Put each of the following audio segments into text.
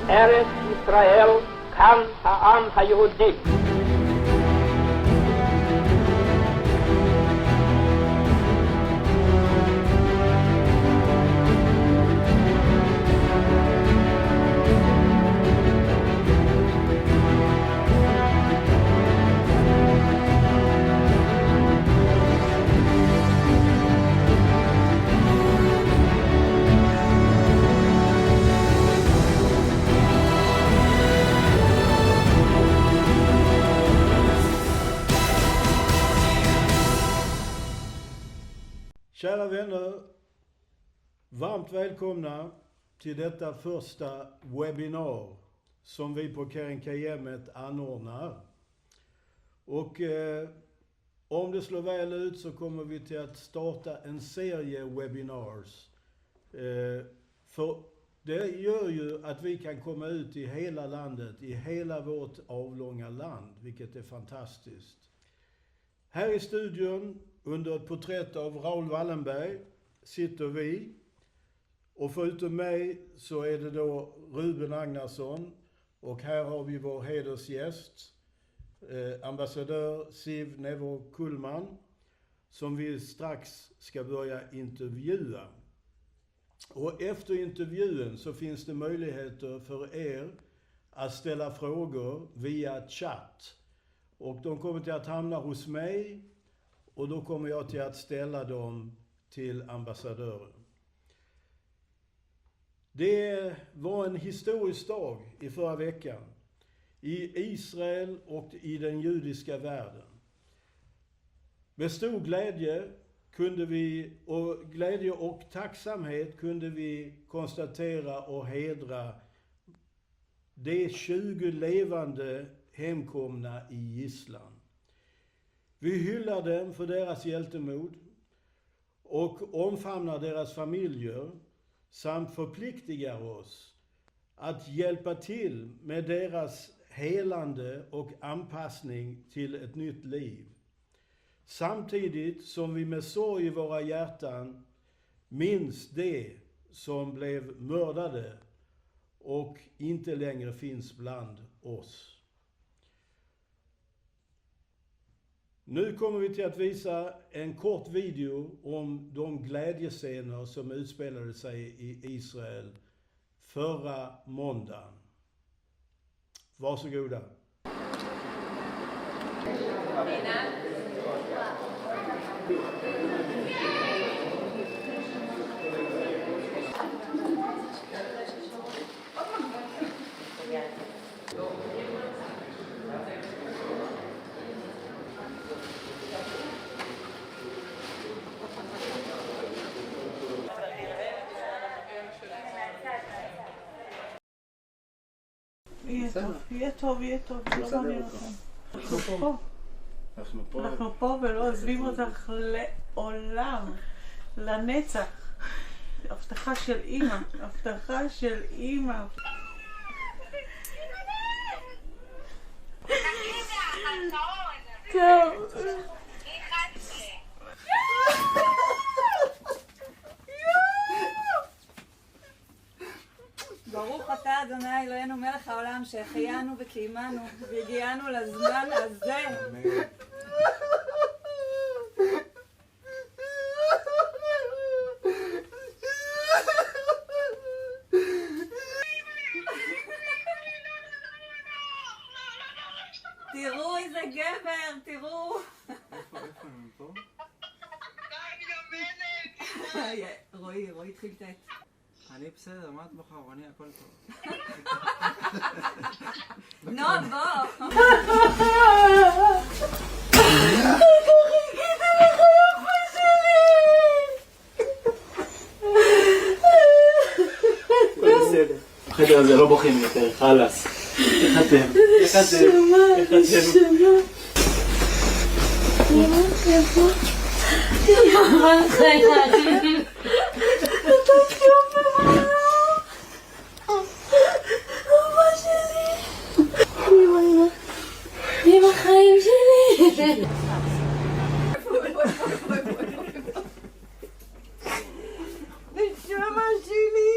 Eretz Israel kan העם היהודי. Kära vänner, varmt välkomna till detta första webbinar som vi på KKL anordnar. Och om det slår väl ut så kommer vi till att starta en serie webinars. För det gör ju att vi kan komma ut i hela landet, i hela vårt avlånga land, vilket är fantastiskt. Här i studion, under ett porträtt av Raoul Wallenberg, sitter vi. Och förutom mig så är det då Ruben Agnarsson. Och här har vi vår hedersgäst, ambassadör Ziv Nevo Kulman, som vi strax ska börja intervjua. Och efter intervjun så finns det möjligheter för er att ställa frågor via chatt. Och de kommer till att hamna hos mig. Och då kommer jag till att ställa dem till ambassadören. Det var en historisk dag i förra veckan. I Israel och i den judiska världen. Med stor glädje och tacksamhet kunde vi konstatera och hedra de 20 levande hemkomna i gisslan. Vi hyllar dem för deras hjältemod och omfamnar deras familjer samt förpliktigar oss att hjälpa till med deras helande och anpassning till ett nytt liv. Samtidigt som vi med sorg i våra hjärtan minns det som blev mördade och inte längre finns bland oss. Nu kommer vi till att visa en kort video om de glädjescener som utspelade sig i Israel förra måndagen. Varsågoda. יהיה טוב, לא מעניין לכם. אנחנו פה ולא עוזבים אותך לעולם, לנצח. הבטחה של אמא, הבטחה של אמא. טוב. ברוך אתה אדוני אלוהינו מלך העולם שהחיינו וקיימנו והגיענו לזמן הזה. תראו איזה גבר, תראו. איפה הם פה? רועי התחיל תת. אני בסדר, מה את בחר? אני הכל טוב. נון, בוא! בסדר. בחדר הזה לא בוכים יותר, חלאס. איך אתם? עם החיים שלי. נשמה שלי.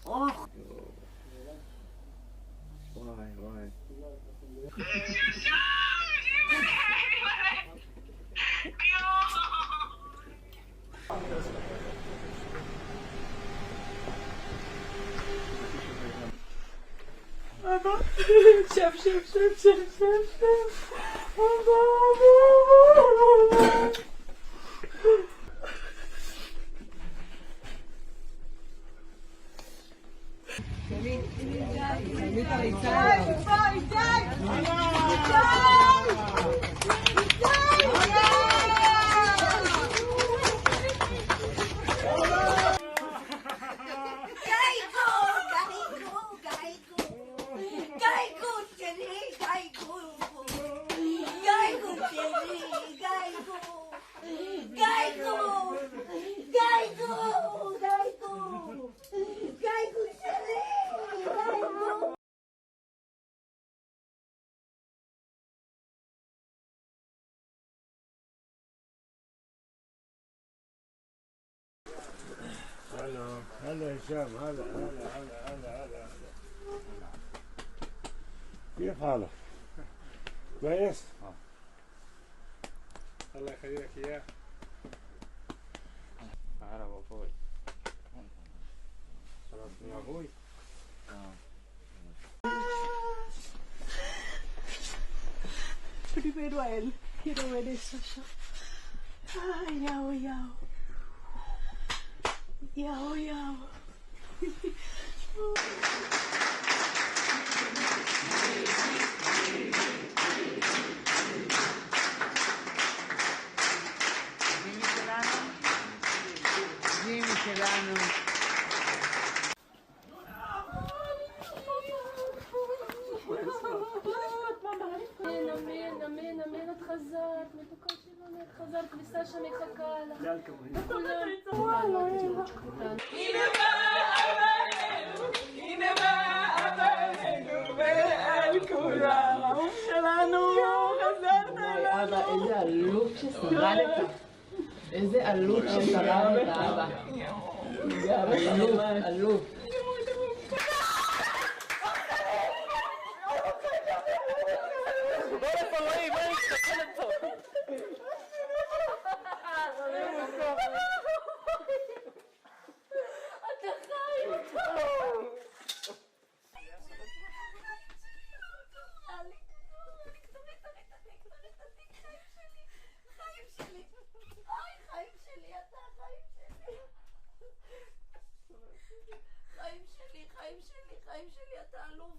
וואי. שב. هلا هشام هلا كيف حالك؟ كويس؟ الله يخليك اياه. عرب ابوي. شرفني يا ابوي. Primero a él. Quiero ver eso yo. Ay, yao. Yao. Jimmy שלנו. אמן, את חזרת, מתוקה שלנו, את חזרת, כביסה שמחכה לה. הנה בא אבננו ועל כולם שלנו חזרת לנו. אבא, איזה עלוב ששרדת. איזה עלוב ששרדת, אבא. עלוב. חיים שלי, אתה אלוף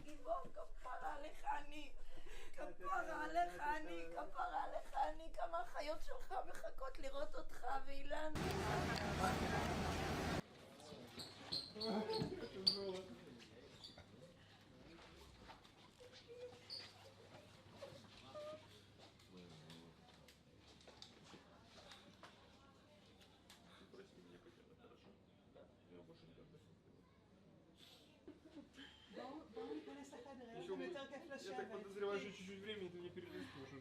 גיבור, כפרה עליך אני, כמה החיות שלך מחכות לראות אותך, ואילן. Я так подозреваю, что чуть-чуть времени ты не перелистнешь уже.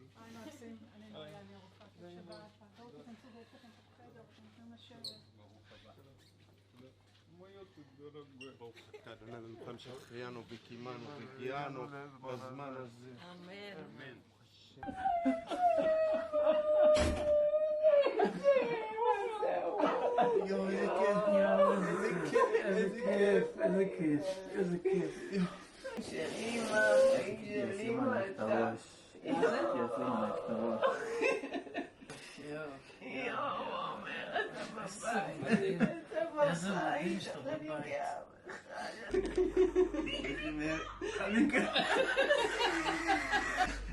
Мое тут דורג. נתן שהחיינו וקימנו והגיענו בזמן הזה. אמן. איזה כיף. של אמא, של אמא, את הראש.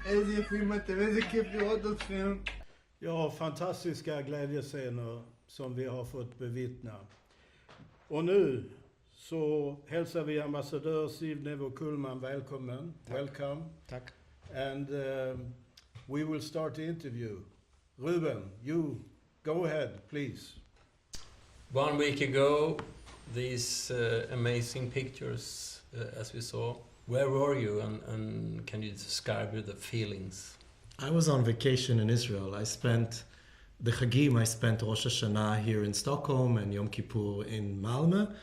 איזה יפים אתם, איזה כיף לראות אתכם. Ja, fantastiska glädjescener som vi har fått bevittna. Och nu så hälsar vi ambassadör Ziv Nevo Kulman välkommen. Welcome. Tack. And we will start the interview. Ruben, you go ahead, please. 1 week ago, these amazing pictures, as we saw. Where were you, and can you describe the feelings? I was on vacation in Israel. I spent the Chagim, I spent Rosh Hashanah here in Stockholm and Yom Kippur in Malmö.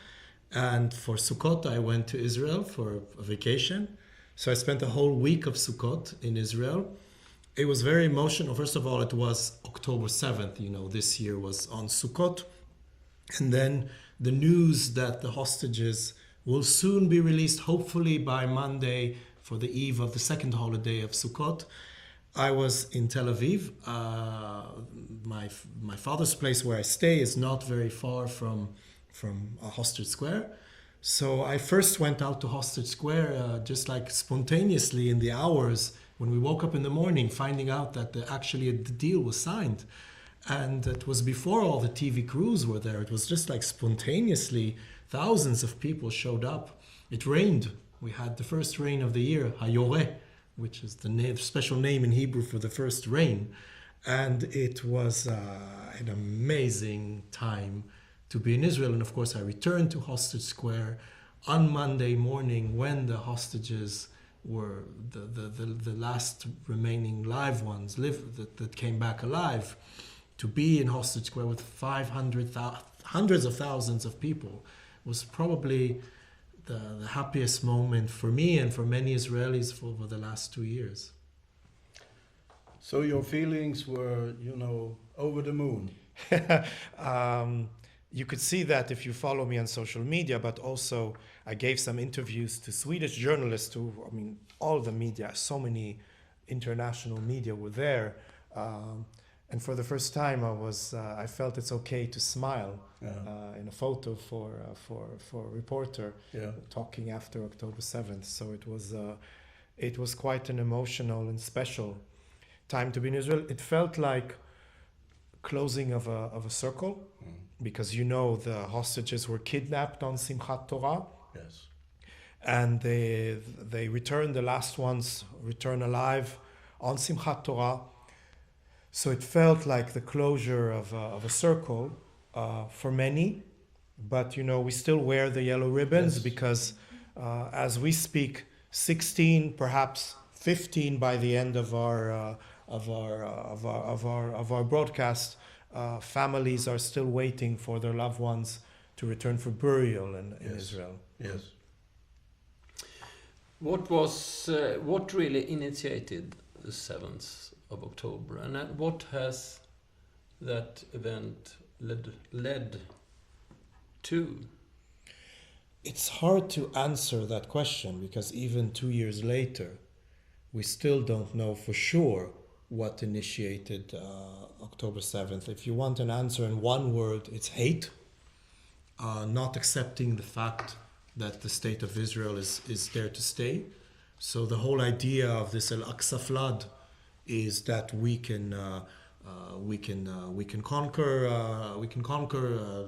And for Sukkot, I went to Israel for a vacation. So I spent a whole week of Sukkot in Israel. It was very emotional. First of all, it was October 7th. You know, this year was on Sukkot. And then the news that the hostages will soon be released, hopefully by Monday, for the eve of the second holiday of Sukkot. I was in Tel Aviv. My father's place where I stay is not very far from Hostage Square. So I first went out to Hostage Square just like spontaneously in the hours when we woke up in the morning, finding out that actually the deal was signed. And it was before all the TV crews were there. It was just like spontaneously, thousands of people showed up. It rained. We had the first rain of the year, Hayoreh, which is the special name in Hebrew for the first rain. And it was an amazing time to be in Israel. And of course, I returned to Hostage Square on Monday morning when the hostages were the last remaining live ones that came back alive. To be in Hostage Square with hundreds of thousands of people was probably the happiest moment for me and for many Israelis over the last 2 years. So your feelings were, over the moon. You could see that if you follow me on social media, but also I gave some interviews to Swedish journalists all the media, so many international media were there. And for the first time, I felt it's okay to smile in a photo for a reporter talking after October 7th. So it was quite an emotional and special time to be in Israel. It felt like closing of a circle, because the hostages were kidnapped on Simchat Torah. Yes. And they returned, the last ones return alive on Simchat Torah. So it felt like the closure of a circle for many, but we still wear the yellow ribbons. Yes. Because as we speak, 16, perhaps 15 by the end of our broadcast, families are still waiting for their loved ones to return for burial in Israel. Yes. What really initiated the 7th of October, and what has that event led to? It's hard to answer that question, because even 2 years later, we still don't know for sure what initiated October 7th. If you want an answer in one word, it's hate. Not accepting the fact that the state of Israel is there to stay. So the whole idea of this Al-Aqsa flood is that we can conquer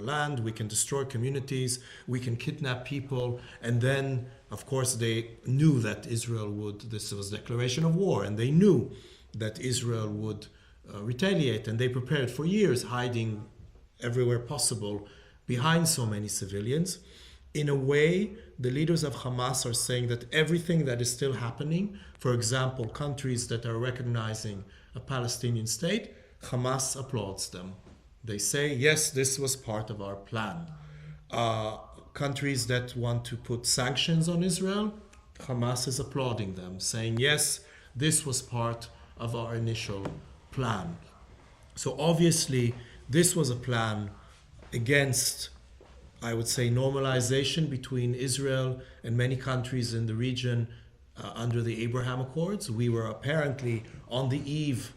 land, we can destroy communities, we can kidnap people, and then of course they knew that Israel would. This was a declaration of war, and they knew that Israel would retaliate, and they prepared for years, hiding everywhere possible behind so many civilians. In a way, the leaders of Hamas are saying that everything that is still happening, for example, countries that are recognizing a Palestinian state, Hamas applauds them. They say, yes, this was part of our plan. Countries that want to put sanctions on Israel, Hamas is applauding them, saying, yes, this was part of our initial plan. So obviously, this was a plan against, I would say, normalization between Israel and many countries in the region under the Abraham Accords. We were apparently on the eve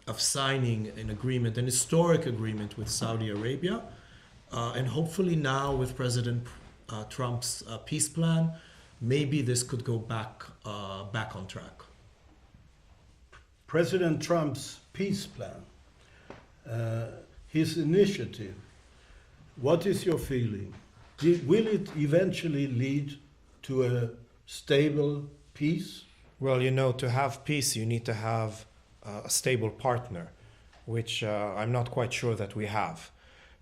of signing an agreement, an historic agreement with Saudi Arabia. And hopefully now with President Trump's peace plan, maybe this could go back on track. President Trump's peace plan, his initiative, what is your feeling? Will it eventually lead to a stable peace? Well, to have peace, you need to have a stable partner, which I'm not quite sure that we have.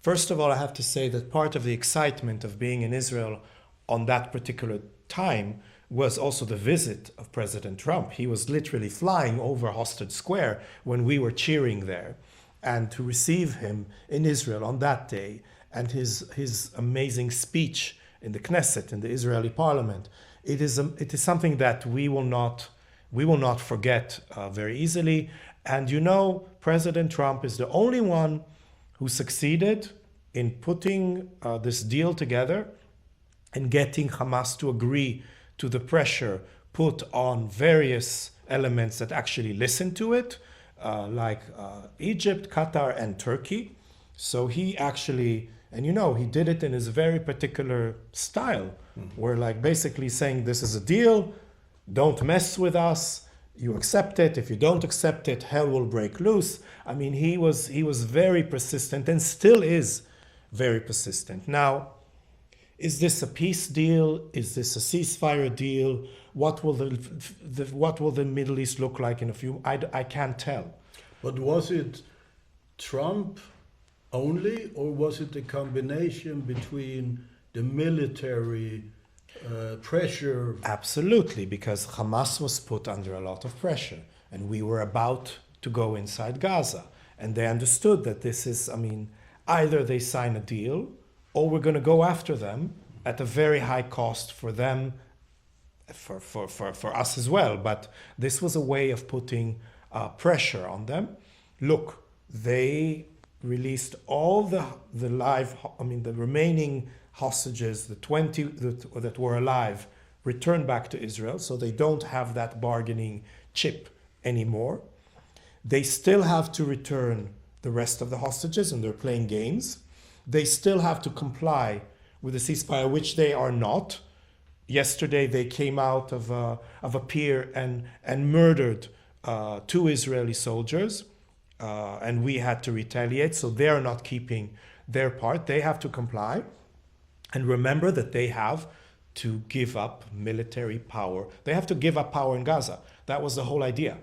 First of all, I have to say that part of the excitement of being in Israel on that particular time was also the visit of President Trump. He was literally flying over Hostage Square when we were cheering there. and to receive him in Israel on that day, and his amazing speech in the Knesset, in the Israeli parliament, it is something that we will not forget very easily. And you know, President Trump is the only one who succeeded in putting this deal together and getting Hamas to agree to the pressure put on various elements that actually listened to it, like Egypt, Qatar, and Turkey. So he actually, and you know, he did it in his very particular style, where like basically saying, this is a deal, don't mess with us, you accept it, if you don't accept it, hell will break loose. I mean, he was very persistent and still is very persistent. Now, is this a peace deal? Is this a ceasefire deal? What will the Middle East look like in a few? I can't tell. But was it Trump only, or was it a combination between the military pressure? Absolutely, because Hamas was put under a lot of pressure, and we were about to go inside Gaza, and they understood that this is, I mean, either they sign a deal, or we're going to go after them at a very high cost for them, for us as well. But this was a way of putting pressure on them. Look, they released all the remaining hostages, the 20 that were alive, returned back to Israel, so they don't have that bargaining chip anymore. They still have to return the rest of the hostages, and they're playing games. They still have to comply with the ceasefire, which they are not. Yesterday, they came out of a pier and murdered 2 Israeli soldiers, and we had to retaliate. So they're not keeping their part. They have to comply. And remember that they have to give up military power. They have to give up power in Gaza. That was the whole idea.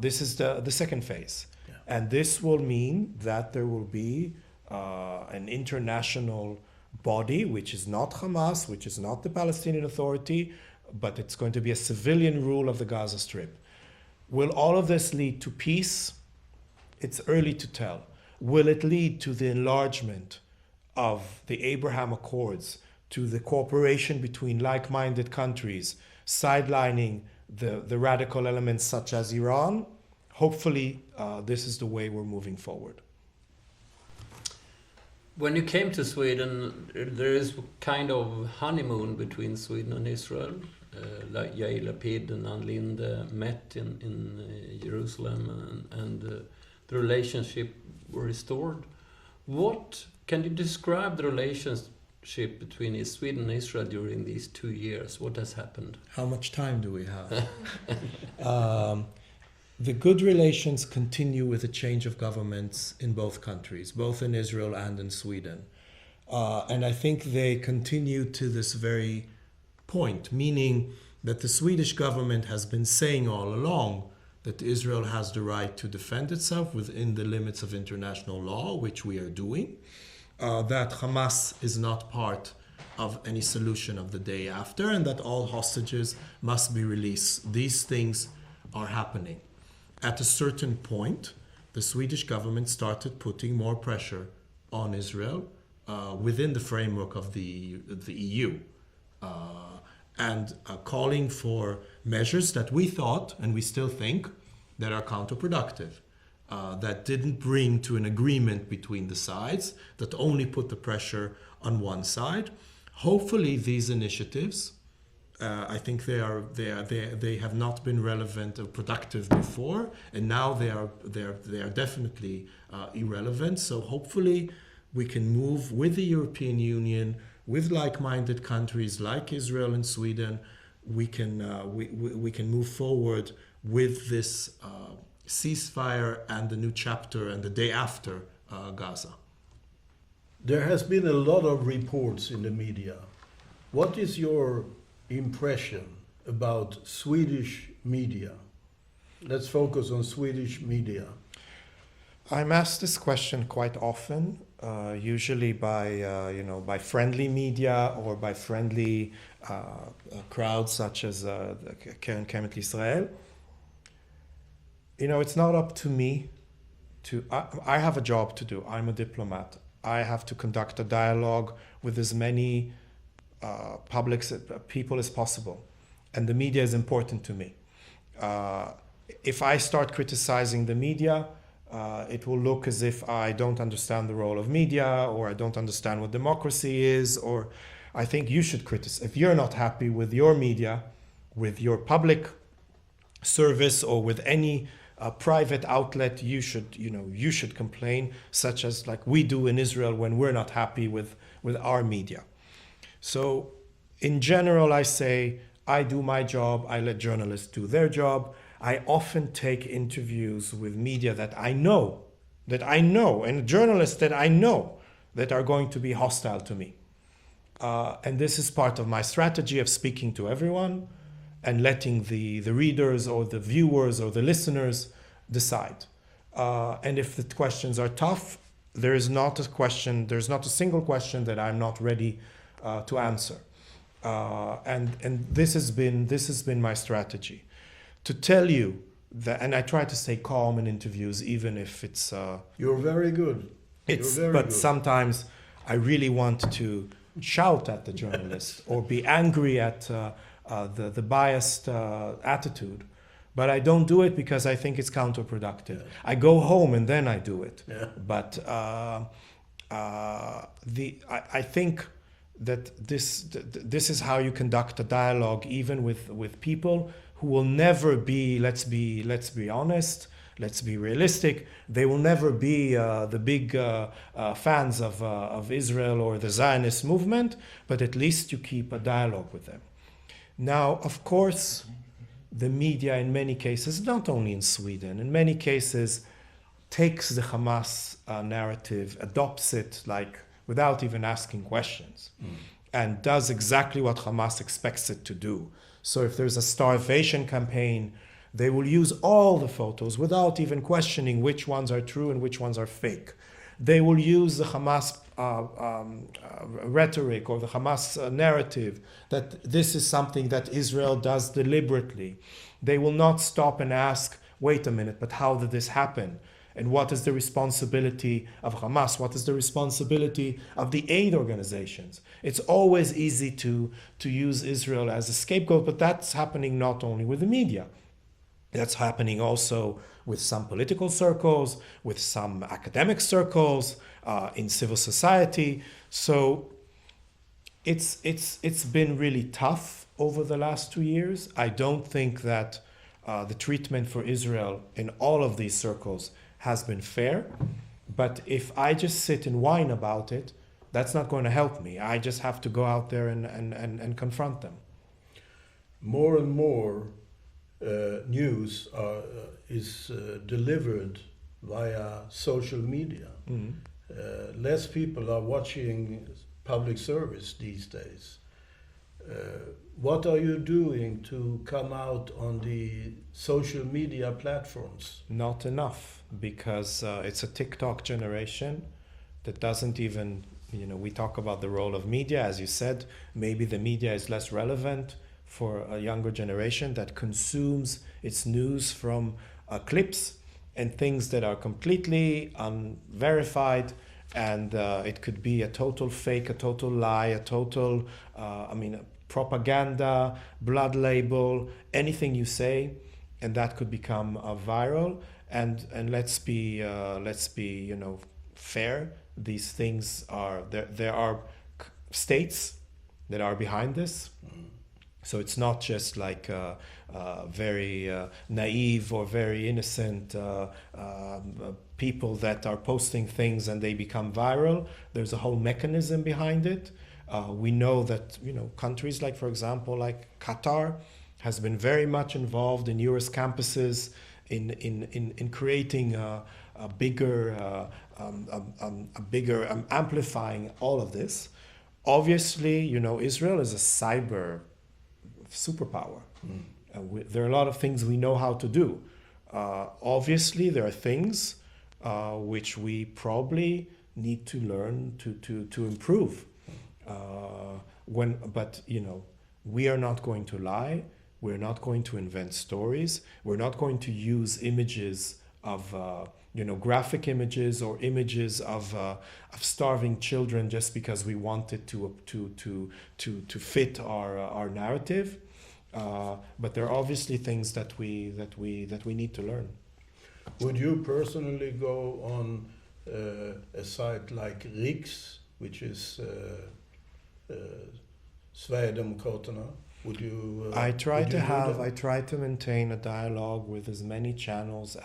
This is the second phase. Yeah. And this will mean that there will be an international body, which is not Hamas, which is not the Palestinian Authority, but it's going to be a civilian rule of the Gaza Strip. Will all of this lead to peace? It's early to tell. Will it lead to the enlargement of the Abraham Accords, to the cooperation between like-minded countries, sidelining the radical elements such as Iran? Hopefully, this is the way we're moving forward. When you came to Sweden, there is kind of honeymoon between Sweden and Israel. Like Yair Lapid and Ann Linde met in Jerusalem, and the relationship were restored. What can you describe the relationship between Sweden and Israel during these 2 years? What has happened? How much time do we have? The good relations continue with the change of governments in both countries, both in Israel and in Sweden. And I think they continue to this very point, meaning that the Swedish government has been saying all along that Israel has the right to defend itself within the limits of international law, which we are doing, that Hamas is not part of any solution of the day after, and that all hostages must be released. These things are happening. At a certain point, the Swedish government started putting more pressure on Israel within the framework of the EU, and calling for measures that we thought, and we still think, that are counterproductive, that didn't bring to an agreement between the sides, that only put the pressure on one side. Hopefully, these initiatives, I think they have not been relevant or productive before, and now they are definitely irrelevant. So hopefully, we can move with the European Union, with like-minded countries like Israel and Sweden. We can move forward with this ceasefire and the new chapter and the day after Gaza. There has been a lot of reports in the media. What is your impression about Swedish media? Let's focus on Swedish media. I'm asked this question quite often, usually by friendly media or by friendly crowds such as KKL Sveriges. It's not up to me I have a job to do. I'm a diplomat. I have to conduct a dialogue with as many people as possible. And the media is important to me. If I start criticizing the media, it will look as if I don't understand the role of media, or I don't understand what democracy is, or I think you should criticize. If you're not happy with your media, with your public service, or with any private outlet, you should complain, such as like we do in Israel when we're not happy with our media. So in general, I say, I do my job, I let journalists do their job. I often take interviews with media that I know, and journalists that I know that are going to be hostile to me. And this is part of my strategy of speaking to everyone and letting the readers or the viewers or the listeners decide. And if the questions are tough, there's not a single question that I'm not ready to answer. And this has been my strategy. To tell you that, and I try to stay calm in interviews, even if it's... You're very good. But sometimes I really want to shout at the journalist or be angry at the biased attitude. But I don't do it because I think it's counterproductive. Yeah. I go home and then I do it. Yeah. But I think that this is how you conduct a dialogue, even with people who will never be, let's be honest, let's be realistic, they will never be the big fans of Israel or the Zionist movement, but at least you keep a dialogue with them. Now, of course, the media in many cases, not only in Sweden, in many cases takes the Hamas narrative, adopts it like without even asking questions, and does exactly what Hamas expects it to do. So if there's a starvation campaign, they will use all the photos without even questioning which ones are true and which ones are fake. They will use the Hamas rhetoric or the Hamas narrative that this is something that Israel does deliberately. They will not stop and ask, wait a minute, but how did this happen? And what is the responsibility of Hamas? What is the responsibility of the aid organizations? It's always easy to use Israel as a scapegoat, but that's happening not only with the media. That's happening also with some political circles, with some academic circles, in civil society. So it's been really tough over the last 2 years. I don't think that the treatment for Israel in all of these circles has been fair. But if I just sit and whine about it, that's not going to help me. I just have to go out there and confront them. More and more news is delivered via social media. Mm-hmm. Less people are watching public service these days. What are you doing to come out on the social media platforms? Not enough, because it's a TikTok generation that doesn't even, we talk about the role of media, as you said, maybe the media is less relevant for a younger generation that consumes its news from clips and things that are completely unverified, and it could be a total fake, a total lie, a total, propaganda, blood label, anything you say, and that could become viral. And let's be fair. These things are there are states that are behind this. So it's not just like very naive or very innocent people that are posting things and they become viral. There's a whole mechanism behind it. We know that countries like, for example, like Qatar has been very much involved in US campuses in creating a bigger amplifying all of this. Obviously, Israel is a cyber superpower. There are a lot of things we know how to do. Obviously, there are things which we probably need to learn to improve. But we are not going to lie. We're not going to invent stories. We're not going to use images of graphic images or images of starving children just because we wanted to fit our narrative. But there are obviously things that we need to learn. Would you personally go on a site like Riks, which is Sverigedemokraterna? Would you? I try to maintain a dialogue with as many channels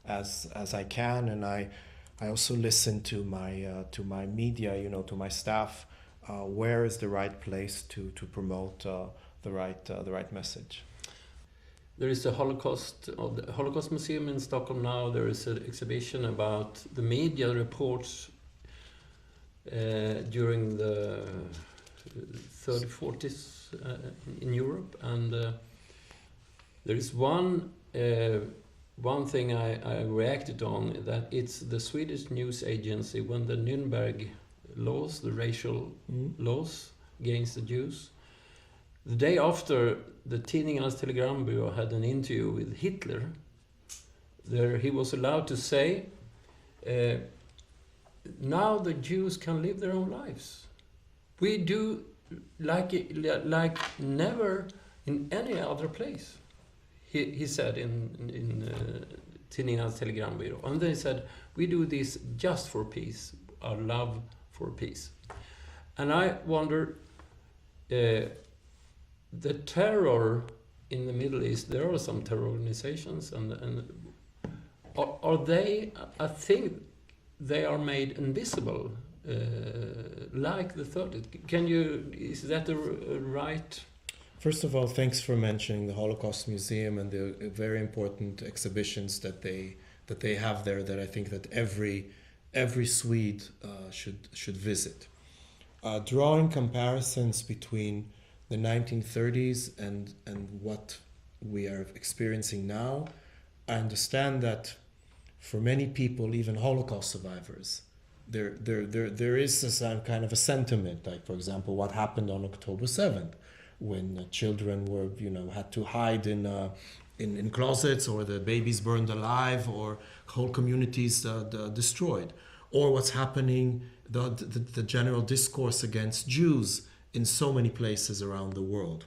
as I can, and I also listen to my media, to my staff. Where is the right place to promote the right message? There is the Holocaust Museum in Stockholm now. There is an exhibition about the media reports during the 30s, 40s in Europe, and there is one thing I reacted on, that it's the Swedish news agency when the Nuremberg laws, the racial laws against the Jews. The day after, the Tidningarnas Telegrambyrå had an interview with Hitler. There he was allowed to say, now the Jews can live their own lives. We do like never in any other place. He said in Tidningarnas Telegrambyrå. And they said, we do this just for peace, our love for peace. And I wonder, the terror in the Middle East, there are some terror organizations, and are they, I think they are made invisible, like the 30s. Is that a right? First of all, thanks for mentioning the Holocaust Museum and the very important exhibitions that they have there, that I think that every Swede should visit. Drawing comparisons between the 1930s and what we are experiencing now, I understand that for many people, even Holocaust survivors, there is some kind of a sentiment, like, for example, what happened on October 7th, when children were, had to hide in closets, or the babies burned alive, or whole communities destroyed, or what's happening, the general discourse against Jews in so many places around the world,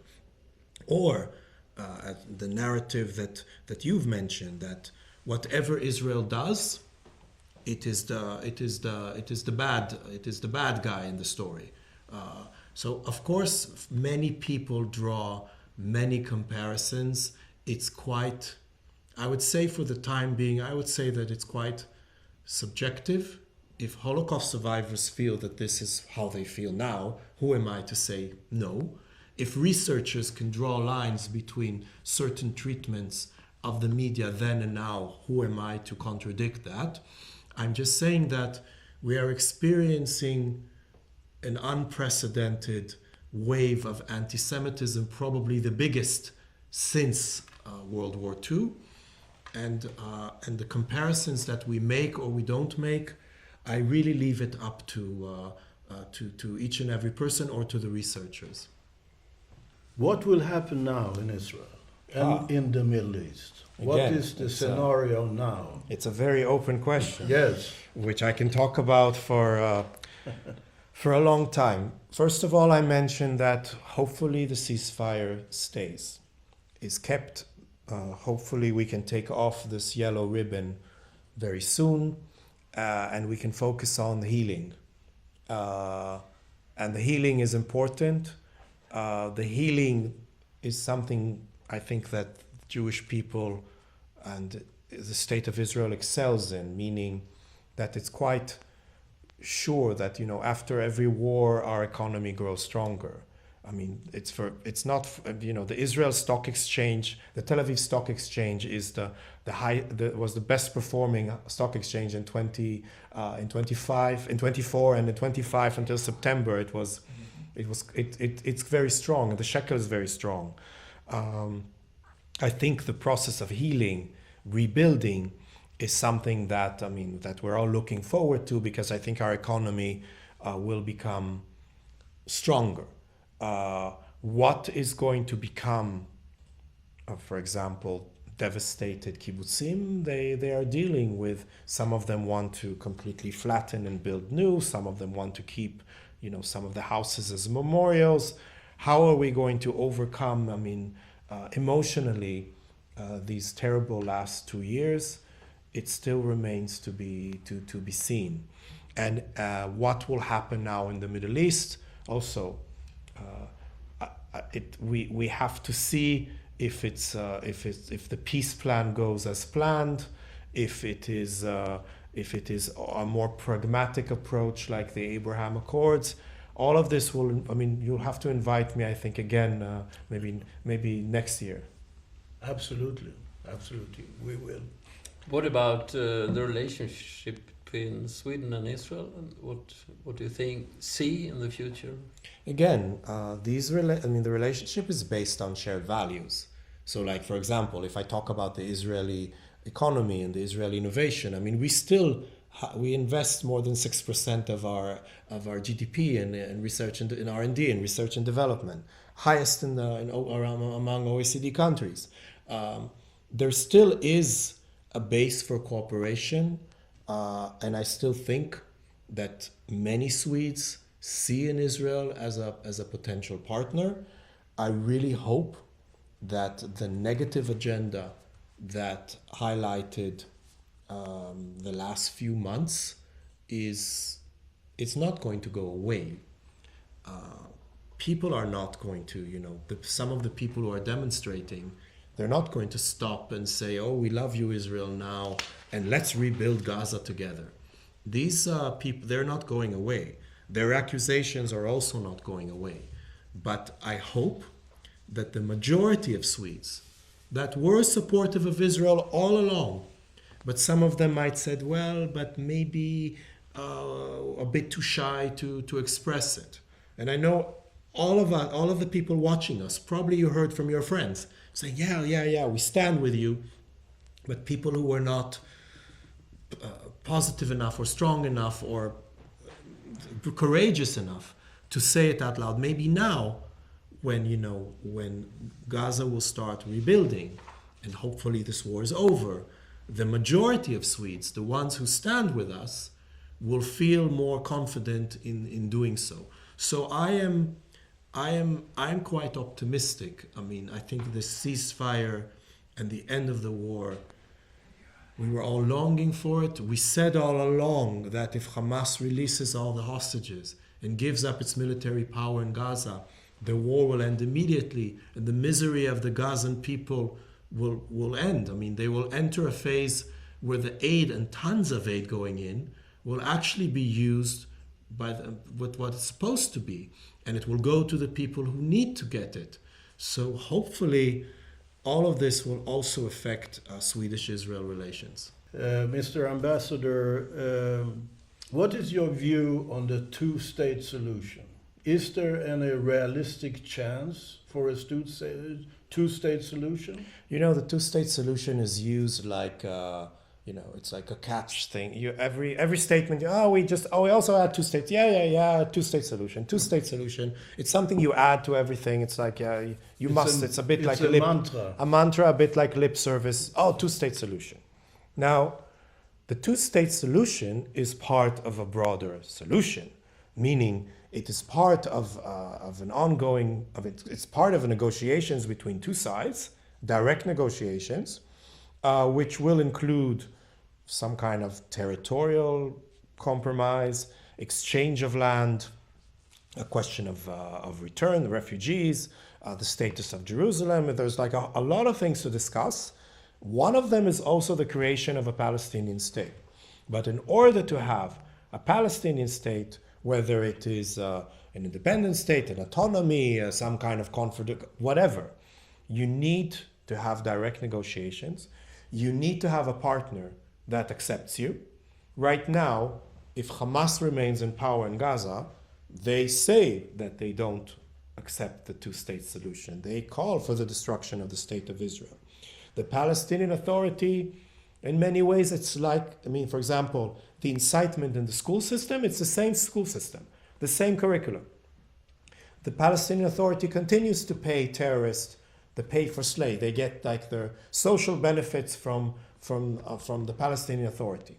or the narrative that you've mentioned, that whatever Israel does, it is the bad guy in the story. So of course many people draw many comparisons. It's quite, I would say for the time being, I would say that it's quite subjective. If Holocaust survivors feel that this is how they feel now, who am I to say no? If researchers can draw lines between certain treatments of the media then and now, who am I to contradict that? I'm just saying that we are experiencing an unprecedented wave of anti-Semitism, probably the biggest since World War II. And the comparisons that we make or we don't make, I really leave it up to each and every person or to the researchers. What will happen now in Israel and in the Middle East? What is the scenario now? It's a very open question. Yes. Which I can talk about for a long time. First of all, I mentioned that hopefully the ceasefire is kept. Hopefully we can take off this yellow ribbon very soon. And we can focus on the healing. And the healing is important. The healing is something I think that Jewish people and the state of Israel excels in, meaning that it's quite sure that, after every war, our economy grows stronger. I mean, it's not, the Israel Stock Exchange, the Tel Aviv Stock Exchange is was the best performing stock exchange in 24 and in 25 until September. It's very strong, and the shekel is very strong. I think the process of healing, rebuilding, is something that we're all looking forward to, because I think our economy will become stronger. What is going to become, for example, devastated kibbutzim. They are dealing with, some of them want to completely flatten and build new, some of them want to keep, some of the houses as memorials. How are we going to overcome, emotionally, these terrible last 2 years? It still remains to be seen. And what will happen now in the Middle East? Also, we have to see if the peace plan goes as planned, if it is a more pragmatic approach like the Abraham Accords. All of this will. You'll have to invite me, I think, again, maybe next year. Absolutely, we will. What about the relationship between Sweden and Israel? What do you see in the future? Again, the relationship is based on shared values. So, like, for example, if I talk about the Israeli economy and the Israeli innovation, we invest more than 6% of our GDP in research and in R&D, in research and development, highest among OECD countries. There still is a base for cooperation, and I still think that many Swedes see in Israel as a potential partner. I really hope that the negative agenda that highlighted the last few months it's not going to go away. People are not going to, some of the people who are demonstrating, they're not going to stop and say, oh, we love you, Israel, now, and let's rebuild Gaza together. These people, they're not going away. Their accusations are also not going away. But I hope that the majority of Swedes that were supportive of Israel all along, but some of them might said, well, but maybe a bit too shy to express it. And I know all of the people watching us, probably you heard from your friends, saying, yeah, we stand with you. But people who were not positive enough or strong enough or courageous enough to say it out loud, maybe now, when Gaza will start rebuilding, and hopefully this war is over, the majority of Swedes, the ones who stand with us, will feel more confident in doing so. So I'm quite optimistic. I think the ceasefire and the end of the war, we were all longing for it. We said all along that if Hamas releases all the hostages and gives up its military power in Gaza, the war will end immediately, and the misery of the Gazan people will end. They will enter a phase where the aid, and tons of aid going in, will actually be used with what it's supposed to be, and it will go to the people who need to get it. So hopefully all of this will also affect Swedish-Israel relations. Mr. Ambassador, what is your view on the two-state solution? Is there any realistic chance for a two-state solution? The two-state solution is used like, it's like a catch thing. Every statement, we also add two states. Yeah, two-state solution. Two-state solution. It's something you add to everything. It's like, it's a bit like a mantra. A mantra, a bit like lip service. Oh, two-state solution. Now, the two-state solution is part of a broader solution, meaning it is part of an ongoing, it's part of negotiations between two sides, direct negotiations, which will include some kind of territorial compromise, exchange of land, a question of return, the refugees, the status of Jerusalem. There's like a lot of things to discuss. One of them is also the creation of a Palestinian state. But in order to have a Palestinian state, whether it is an independent state, an autonomy, some kind of whatever, you need to have direct negotiations. You need to have a partner that accepts you. Right now, if Hamas remains in power in Gaza, they say that they don't accept the two-state solution. They call for the destruction of the state of Israel. The Palestinian Authority, in many ways, it's like, for example, the incitement in the school system, it's the same school system, the same curriculum. The Palestinian Authority continues to pay terrorists the pay for slave. They get like their social benefits from the Palestinian Authority.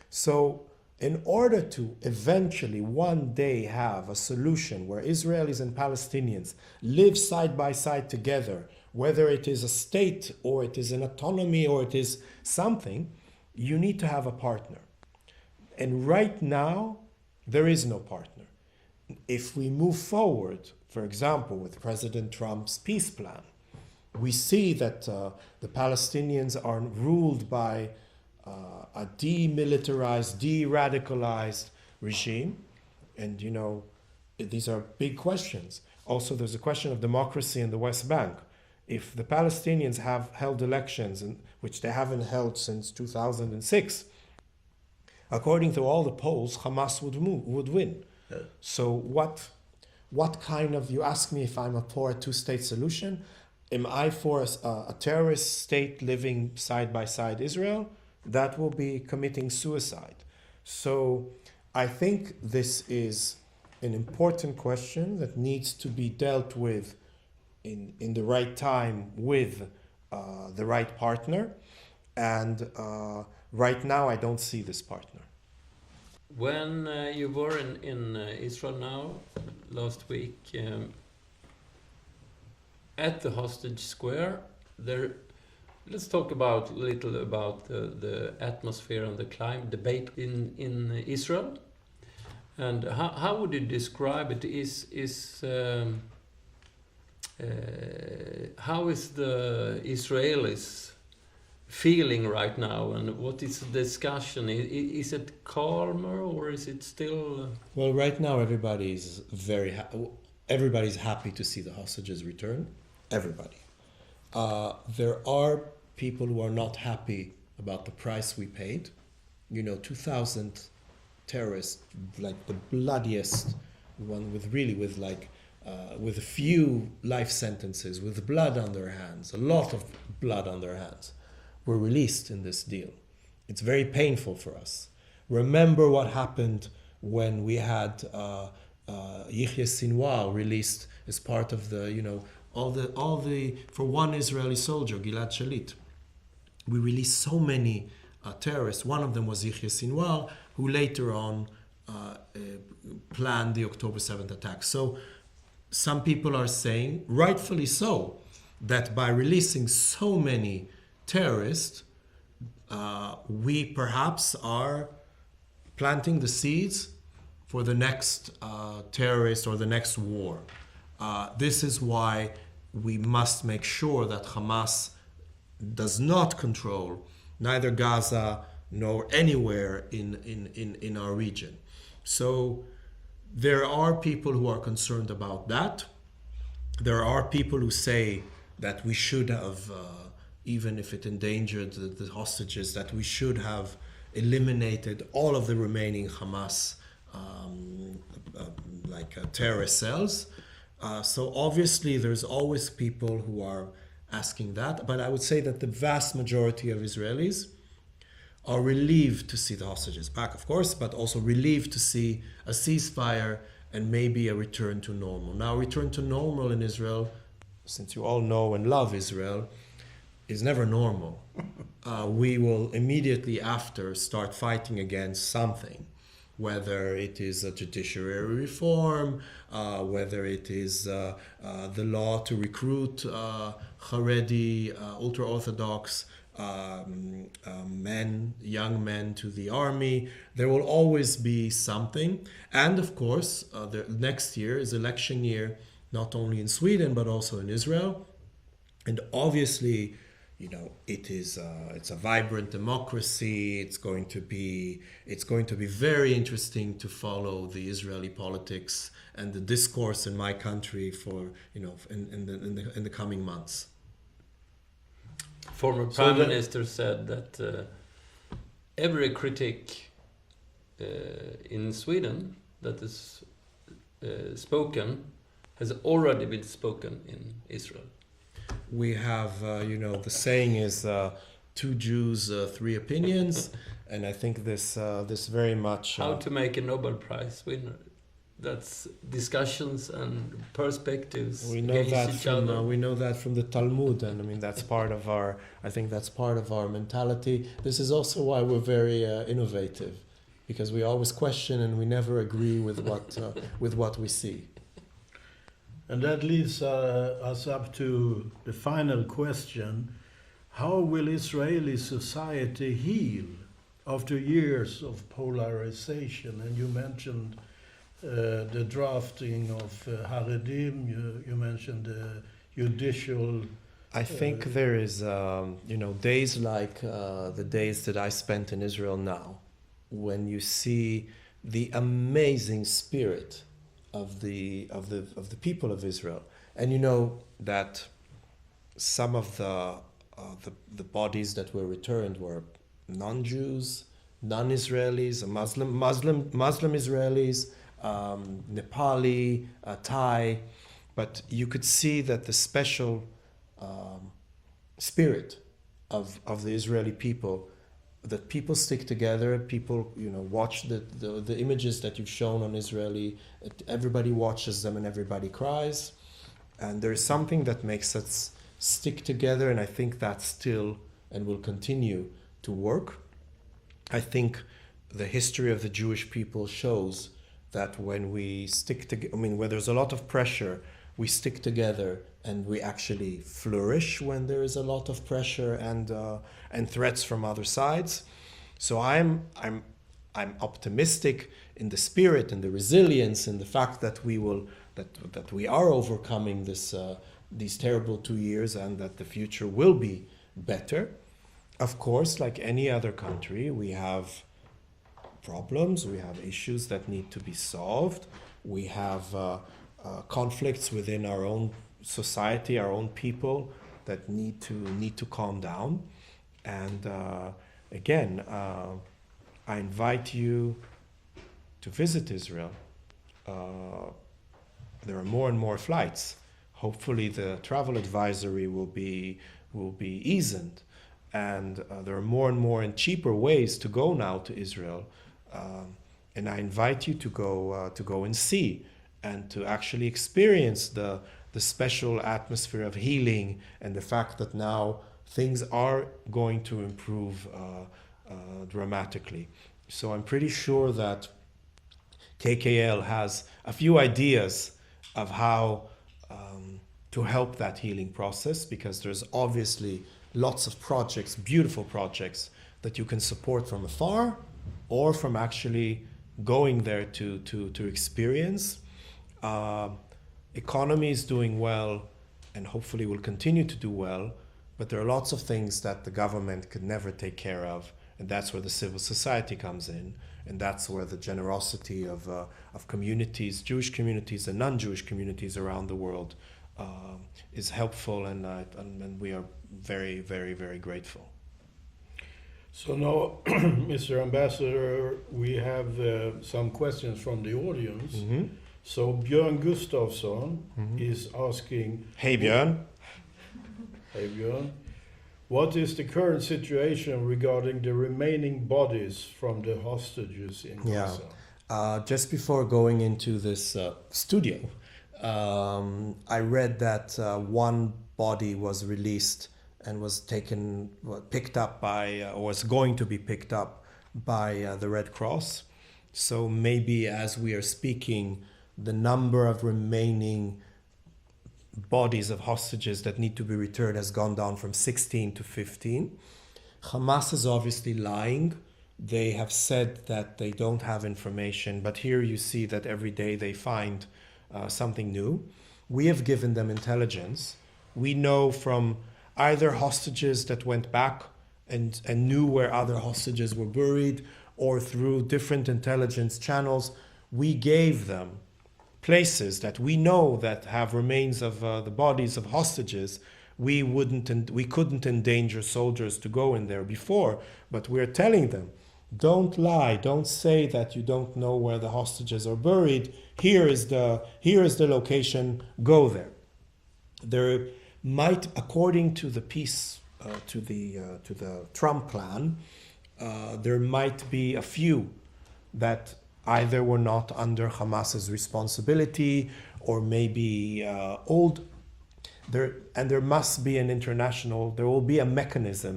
So in order to eventually one day have a solution where Israelis and Palestinians live side by side together, whether it is a state or it is an autonomy or it is something, you need to have a partner. And right now, there is no partner. If we move forward, for example, with President Trump's peace plan, we see that the Palestinians are ruled by a demilitarized, de-radicalized regime. And, you know, these are big questions. Also, there's a question of democracy in the West Bank. If the Palestinians have held elections, which they haven't held since 2006, according to all the polls, Hamas would win. Yeah. So what kind of, you ask me if I'm for a two-state solution? Am I for a terrorist state living side by side Israel? That will be committing suicide. So I think this is an important question that needs to be dealt with in the right time with the right partner. And right now I don't see this partner. When you were in Israel now, last week, at the hostage square, let's talk a little about the atmosphere and the climate debate in Israel. And how would you describe it? How is the Israelis feeling right now, and what is the discussion? Is it calmer or is it still? Well, right now everybody's everybody's happy to see the hostages return. Everybody. There are people who are not happy about the price we paid. You know, 2,000 terrorists, like the bloodiest one, with a few life sentences, with blood on their hands, a lot of blood on their hands, were released in this deal. It's very painful for us. Remember what happened when we had Yihya Sinwar released as part of the, you know, all the for one Israeli soldier, Gilad Shalit. We released so many terrorists. One of them was Yihya Sinwar, who later on planned the October 7th attack. So some people are saying, rightfully so, that by releasing so many terrorists, we perhaps are planting the seeds for the next terrorist or the next war. This is why we must make sure that Hamas does not control neither Gaza nor anywhere in our region. So there are people who are concerned about that. There are people who say that we should have, even if it endangered the hostages, that we should have eliminated all of the remaining Hamas terrorist cells. So obviously there's always people who are asking that, but I would say that the vast majority of Israelis are relieved to see the hostages back, of course, but also relieved to see a ceasefire and maybe a return to normal. Now, return to normal in Israel, since you all know and love Israel, is never normal. We will immediately after start fighting against something, whether it is a judiciary reform, whether it is the law to recruit Haredi, ultra-Orthodox young men to the army. There will always be something. And of course, the next year is election year, not only in Sweden, but also in Israel. And obviously, you know, it's a vibrant democracy. It's going to be very interesting to follow the Israeli politics and the discourse in my country for, you know, in the coming months. Former Prime Minister said that every critic in Sweden that is spoken has already been spoken in Israel. We have, you know, the saying is 2 Jews, 3 opinions, and I think this very much... How to make a Nobel Prize winner? that's discussions and perspectives We know against that each from other. we know that from the Talmud, and I mean that's part of our. I think that's part of our mentality. This is also why we're very innovative, because we always question and we never agree with what we see. And that leads us up to the final question. How will Israeli society heal after years of polarization? And you mentioned the drafting of Haredim, you mentioned the judicial... I think there is, days like the days that I spent in Israel now, when you see the amazing spirit of the people of Israel, and you know that some of the bodies that were returned were non-Jews, non-Israelis, Muslim Israelis, Nepali, Thai, but you could see that the special spirit of the Israeli people, that people stick together, people watch the images that you've shown on Israeli, everybody watches them and everybody cries, and there's something that makes us stick together, and I think that still and will continue to work. I think the history of the Jewish people shows that when we stick together, where there's a lot of pressure, we stick together and we actually flourish when there is a lot of pressure and threats from other sides. So I'm optimistic in the spirit and the resilience and the fact that that we are overcoming these terrible 2 years, and that the future will be better. Of course, like any other country, we have problems, we have issues that need to be solved, we have conflicts within our own society, our own people that need to calm down. And again, I invite you to visit Israel. There are more and more flights. Hopefully the travel advisory will be eased, and there are more and more and cheaper ways to go now to Israel. And I invite you to go and see and to actually experience the special atmosphere of healing, and the fact that now things are going to improve dramatically. So I'm pretty sure that KKL has a few ideas of how to help that healing process, because there's obviously lots of projects, beautiful projects, that you can support from afar or from actually going there to experience. Economy is doing well and hopefully will continue to do well, but there are lots of things that the government could never take care of, and that's where the civil society comes in, and that's where the generosity of communities, Jewish communities and non-Jewish communities around the world is helpful, and we are very, very, very grateful. So now, Mr. Ambassador, we have some questions from the audience. Mm-hmm. So Björn Gustafsson is asking... Hey Björn. Hey Björn. What is the current situation regarding the remaining bodies from the hostages in Gaza? Just before going into this studio, I read that one body was released and was picked up by, or was going to be picked up by the Red Cross. So maybe as we are speaking, the number of remaining bodies of hostages that need to be returned has gone down from 16 to 15. Hamas is obviously lying. They have said that they don't have information, but here you see that every day they find something new. We have given them intelligence. We know from either hostages that went back and knew where other hostages were buried, or through different intelligence channels, we gave them places that we know that have remains of the bodies of hostages. We couldn't endanger soldiers to go in there before, but we're telling them, don't lie, don't say that you don't know where the hostages are buried. Here is the location, go there. There might, according to the peace, to the Trump plan, there might be a few that either were not under Hamas's responsibility or maybe old. There must be there will be a mechanism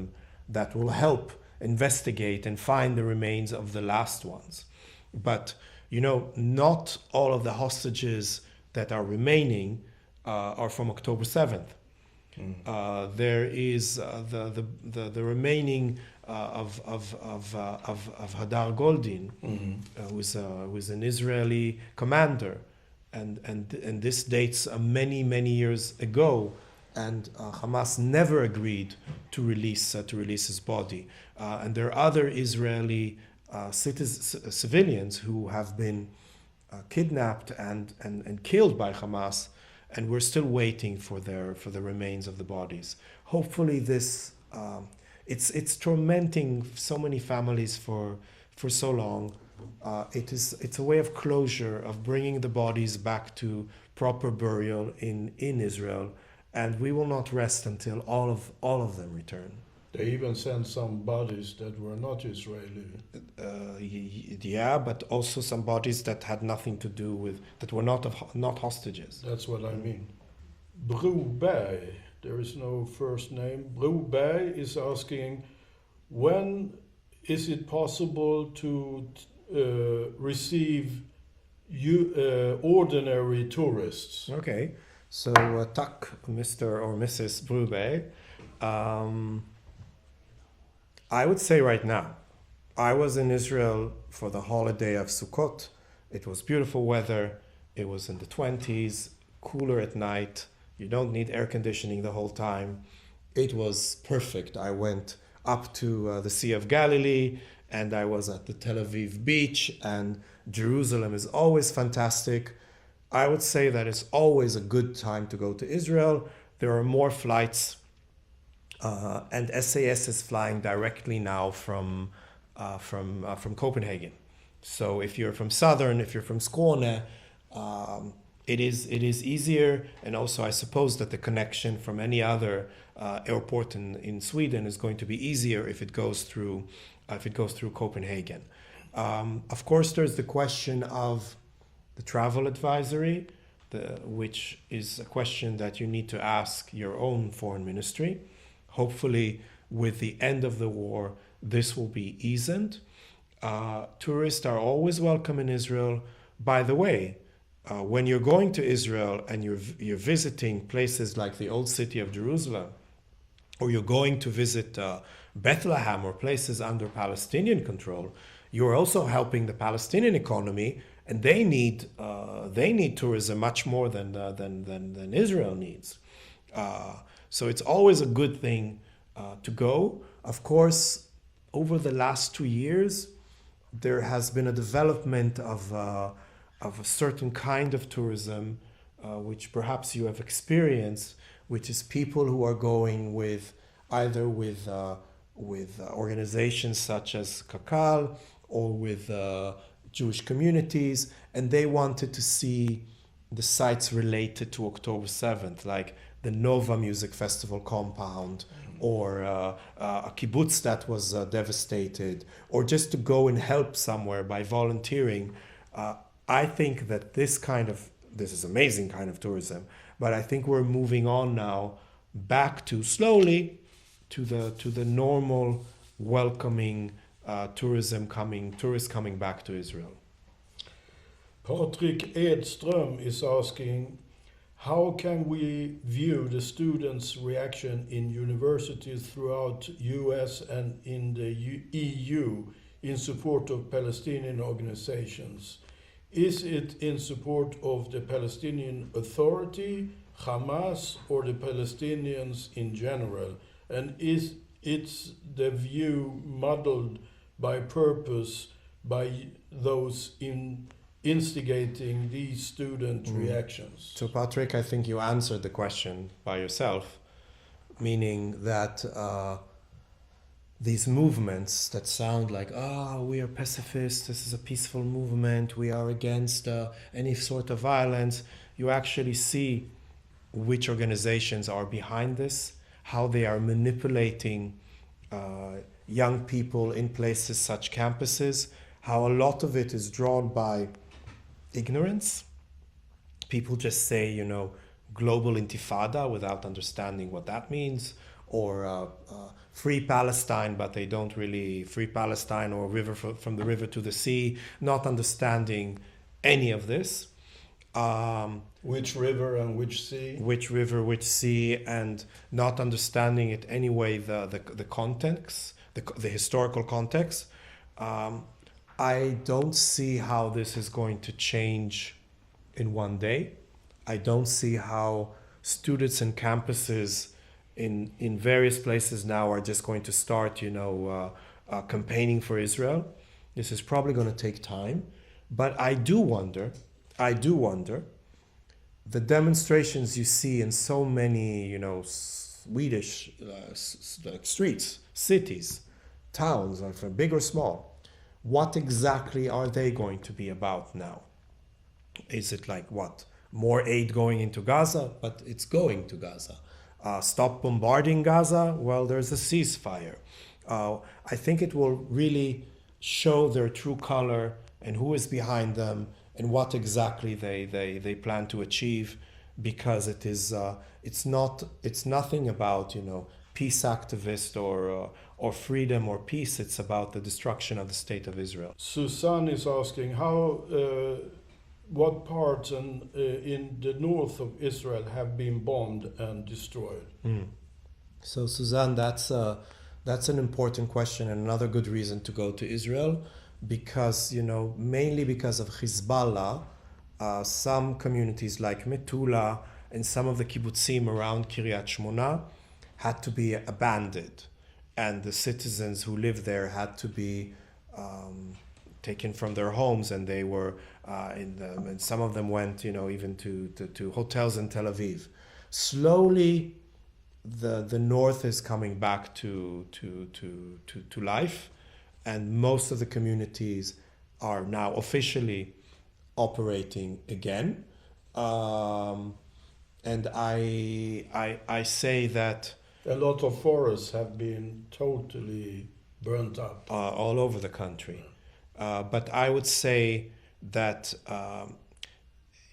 that will help investigate and find the remains of the last ones. But, not all of the hostages that are remaining are from October 7th. There is the remaining of Hadar Goldin, who is an Israeli commander, and this dates many years ago, and Hamas never agreed to release his body. And there are other Israeli civilians who have been kidnapped and killed by Hamas, and we're still waiting for the remains of the bodies. Hopefully, this it's tormenting so many families for so long. It's a way of closure, of bringing the bodies back to proper burial in Israel, and we will not rest until all of them return. They even sent some bodies that were not Israeli. Yeah, but also some bodies that had nothing to do with, that were not hostages. That's what I mean. Broberg, there is no first name. Broberg is asking, when is it possible to receive ordinary tourists? Okay, so tak, Mr. or Mrs. Broberg. I would say right now, I was in Israel for the holiday of Sukkot. It was beautiful weather. It was in the 20s, cooler at night. You don't need air conditioning the whole time. It was perfect. I went up to the Sea of Galilee, and I was at the Tel Aviv beach, and Jerusalem is always fantastic. I would say that it's always a good time to go to Israel. There are more flights. And SAS is flying directly now from Copenhagen. So if you're from Southern, if you're from Skåne, it is easier. And also, I suppose that the connection from any other airport in Sweden is going to be easier if it goes through Copenhagen. Of course, there's the question of the travel advisory, which is a question that you need to ask your own foreign ministry. Hopefully, with the end of the war, this will be eased. Tourists are always welcome in Israel. By the way, when you're going to Israel and you're visiting places like the old city of Jerusalem, or you're going to visit Bethlehem or places under Palestinian control, you're also helping the Palestinian economy, and they need tourism much more than Israel needs. So it's always a good thing to go. Of course, over the last 2 years, there has been a development of a certain kind of tourism, which perhaps you have experienced, which is people who are going with organizations such as KKL or with Jewish communities, and they wanted to see the sites related to October 7th, like the Nova Music Festival compound, or a kibbutz that was devastated, or just to go and help somewhere by volunteering. I think that this is amazing kind of tourism, but I think we're moving on now back to slowly to the normal welcoming tourists coming back to Israel. Patrick Edström is asking, how can we view the students' reaction in universities throughout US and in the EU in support of Palestinian organizations? Is it in support of the Palestinian Authority, Hamas, or the Palestinians in general? And is it's the view muddled by purpose by those instigating these student reactions? So Patrick, I think you answered the question by yourself, meaning that these movements that sound like, we are pacifists, this is a peaceful movement, we are against any sort of violence, you actually see which organizations are behind this, how they are manipulating young people in places such campuses, how a lot of it is drawn by ignorance. People just say, global intifada without understanding what that means, or free Palestine, but they don't really free Palestine or river from the river to the sea, not understanding any of this. Which river and which sea? Which river, which sea, and not understanding it anyway, the context, the historical context. I don't see how this is going to change in one day. I don't see how students and campuses in various places now are just going to start, campaigning for Israel. This is probably going to take time. But I do wonder, the demonstrations you see in so many, Swedish streets, cities, towns, big or small, what exactly are they going to be about now? Is it like what? More aid going into Gaza? But it's going to Gaza. Stop bombarding Gaza? Well, there's a ceasefire. I think it will really show their true color and who is behind them and what exactly they plan to achieve, because it's nothing about peace activist or freedom or peace. It's about the destruction of the state of Israel. Susanne is asking what parts in the north of Israel have been bombed and destroyed? So Suzanne, that's an important question and another good reason to go to Israel, because mainly because of Hezbollah, some communities like Metula and some of the kibbutzim around Kiryat Shmona had to be abandoned, and the citizens who lived there had to be taken from their homes, and they were and some of them went, even to hotels in Tel Aviv. Slowly, the north is coming back to life, and most of the communities are now officially operating again. And I say that a lot of forests have been totally burnt up all over the country. But I would say that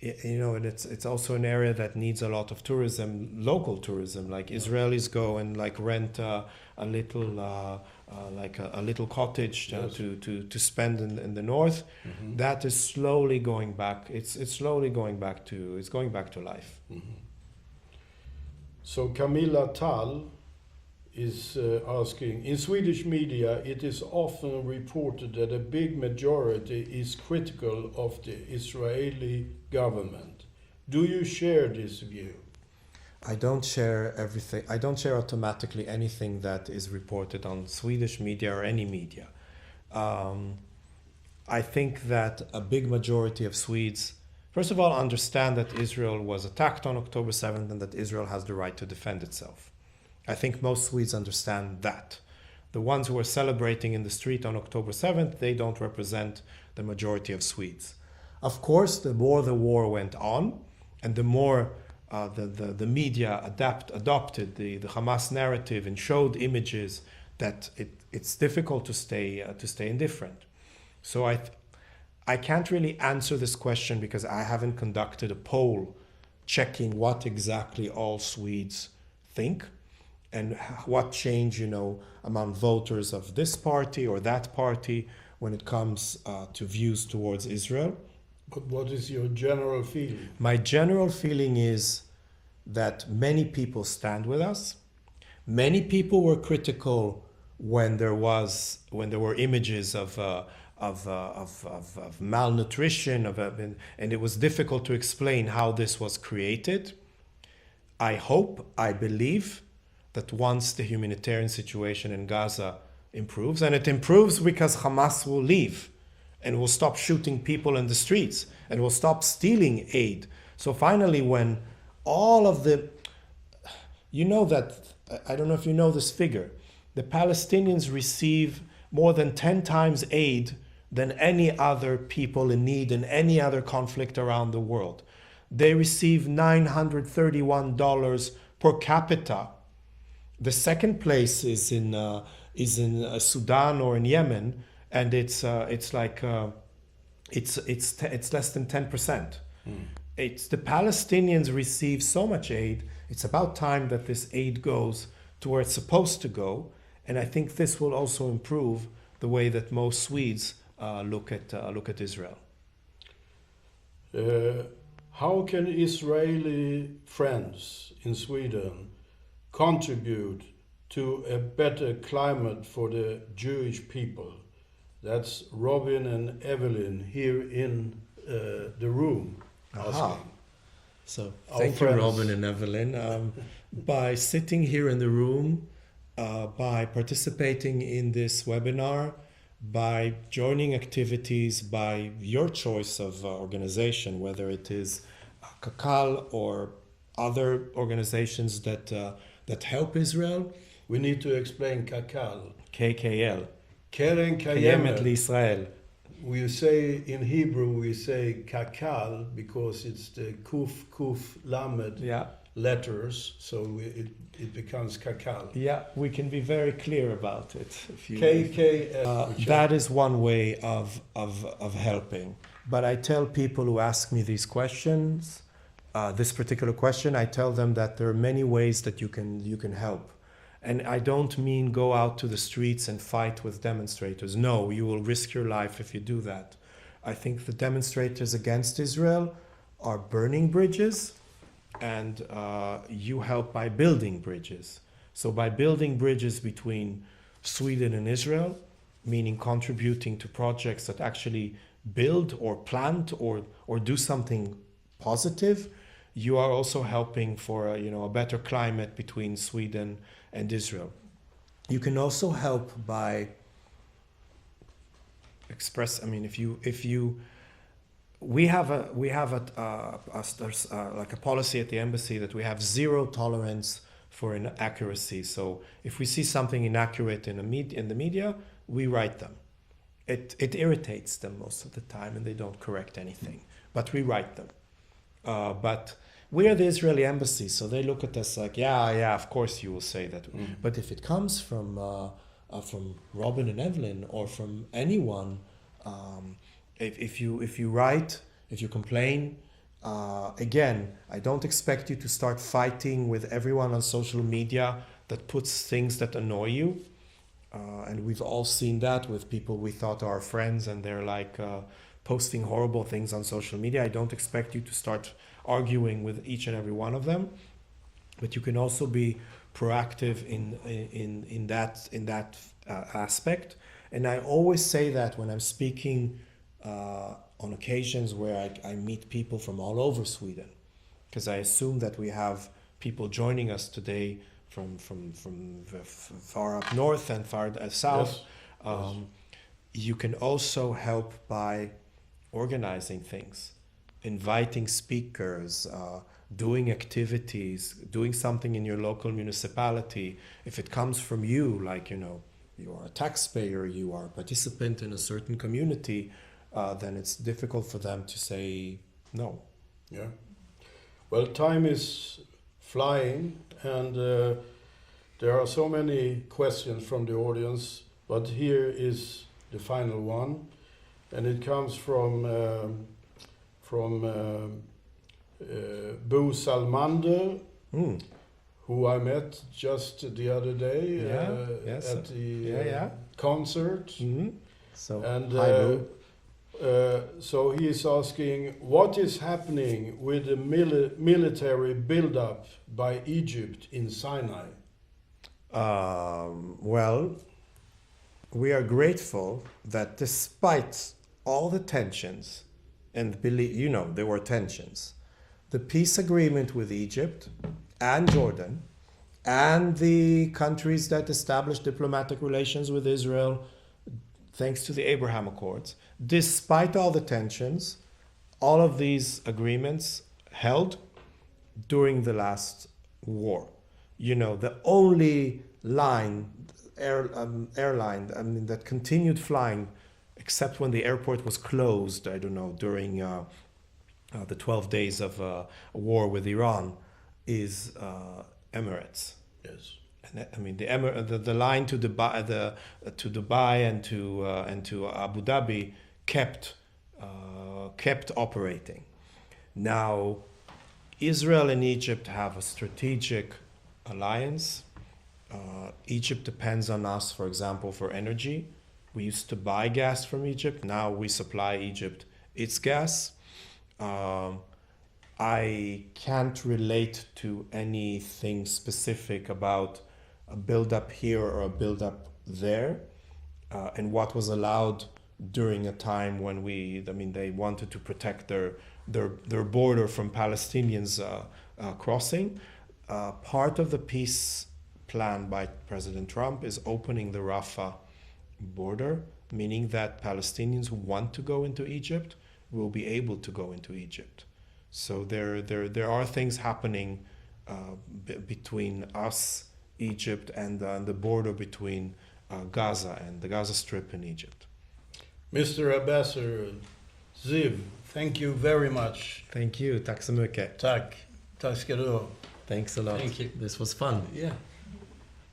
and it's also an area that needs a lot of tourism, local tourism. Like Israelis go and rent a little cottage to spend in the north. Mm-hmm. That is slowly going back. It's going back to life. Mm-hmm. So Camilla Tall is asking, in Swedish media it is often reported that a big majority is critical of the Israeli government. Do you share this view? I don't share everything. I don't share automatically anything that is reported on Swedish media or any media. I think that a big majority of Swedes, first of all, understand that Israel was attacked on October 7th and that Israel has the right to defend itself. I think most Swedes understand that. The ones who are celebrating in the street on October 7th, they don't represent the majority of Swedes. Of course, the more the war went on, and the more the media adopted the Hamas narrative and showed images, that it's difficult to stay indifferent. So I can't really answer this question because I haven't conducted a poll checking what exactly all Swedes think and what change, among voters of this party or that party when it comes to views towards Israel. But what is your general feeling? My general feeling is that many people stand with us. Many people were critical when there were images of malnutrition, and it was difficult to explain how this was created. I believe that once the humanitarian situation in Gaza improves, and it improves because Hamas will leave and will stop shooting people in the streets and will stop stealing aid. So finally, when all of I don't know if you know this figure, the Palestinians receive more than 10 times aid than any other people in need in any other conflict around the world. They receive $931 per capita. The second place is in Sudan or in Yemen, and it's less than 10%. It's the Palestinians receive so much aid. It's about time that this aid goes to where it's supposed to go, and I think this will also improve the way that most Swedes look at Israel. How can Israeli friends in Sweden contribute to a better climate for the Jewish people? That's Robin and Evelyn here in the room asking. So thank you, Robin and Evelyn. By sitting here in the room, by participating in this webinar, by joining activities, by your choice of organization, whether it is KKL or other organizations that help Israel. We need to explain KKL. KKL. Keren Kayemet Israel. We say in Hebrew, we say KKL because it's the Kuf Lamed letters, so it becomes KKL. Yeah, we can be very clear about it. If you KKL. That is one way of helping. But I tell people who ask me these questions, this particular question, I tell them that there are many ways that you can help. And I don't mean go out to the streets and fight with demonstrators. No, you will risk your life if you do that. I think the demonstrators against Israel are burning bridges, and you help by building bridges. So by building bridges between Sweden and Israel, meaning contributing to projects that actually build or plant or do something positive, you are also helping for a better climate between Sweden and Israel. You can also help by we have like a policy at the embassy that we have 0 tolerance for inaccuracy. So if we see something inaccurate in the media, we write them. It irritates them most of the time, and they don't correct anything, but we write them. But we are the Israeli embassy, so they look at us like, yeah, of course you will say that. But if it comes from Robin and Evelyn or from anyone, if you write, if you complain, again, I don't expect you to start fighting with everyone on social media that puts things that annoy you. And we've all seen that with people we thought are our friends, and they're like posting horrible things on social media. I don't expect you to start arguing with each and every one of them, but you can also be proactive in that aspect. And I always say that when I'm speaking on occasions where I meet people from all over Sweden, because I assume that we have people joining us today from far up north and far south. Yes. You can also help by organizing things, inviting speakers, doing activities, doing something in your local municipality. If it comes from you, like, you are a taxpayer, you are a participant in a certain community, then it's difficult for them to say no. Yeah. Well, time is flying, and there are so many questions from the audience, but here is the final one, and it comes from Bo Salmander, who I met just the other day at the concert. Mm-hmm. So, and hi, Bo. So he is asking, what is happening with the military build-up by Egypt in Sinai? Well, we are grateful that despite all the tensions, and there were tensions, the peace agreement with Egypt and Jordan and the countries that established diplomatic relations with Israel, thanks to the Abraham Accords, despite all the tensions, all of these agreements held during the last war. The only airline that continued flying, except when the airport was closed, during the 12 days of war with Iran, is Emirates. Yes. I mean, the line to Dubai and to Abu Dhabi kept operating. Now, Israel and Egypt have a strategic alliance. Egypt depends on us, for example, for energy. We used to buy gas from Egypt. Now we supply Egypt its gas. I can't relate to anything specific about a build-up here or a build-up there, and what was allowed during a time when they wanted to protect their border from Palestinians crossing. Part of the peace plan by President Trump is opening the Rafah border, meaning that Palestinians who want to go into Egypt will be able to go into Egypt. So there are things happening between us, Egypt, and the border between Gaza and the Gaza Strip in Egypt. Mr. Ambassador Ziv, thank you very much. Thank you. Tack så mycket. Tack. Tack ska du ha. Thanks a lot. Thank you. This was fun. Yeah.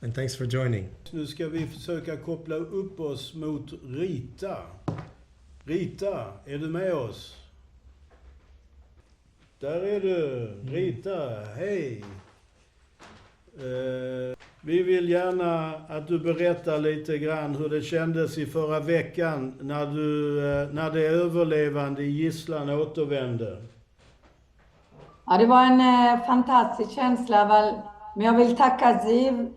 And thanks for joining. Nu ska vi försöka koppla upp oss mot Rita. Rita, är du med oss? Där är du. Rita, hej. Vi vill gärna att du berättar lite grann hur det kändes i förra veckan när det överlevande i gisslan återvände. Ja, det var en fantastisk känsla, men jag vill tacka Ziv.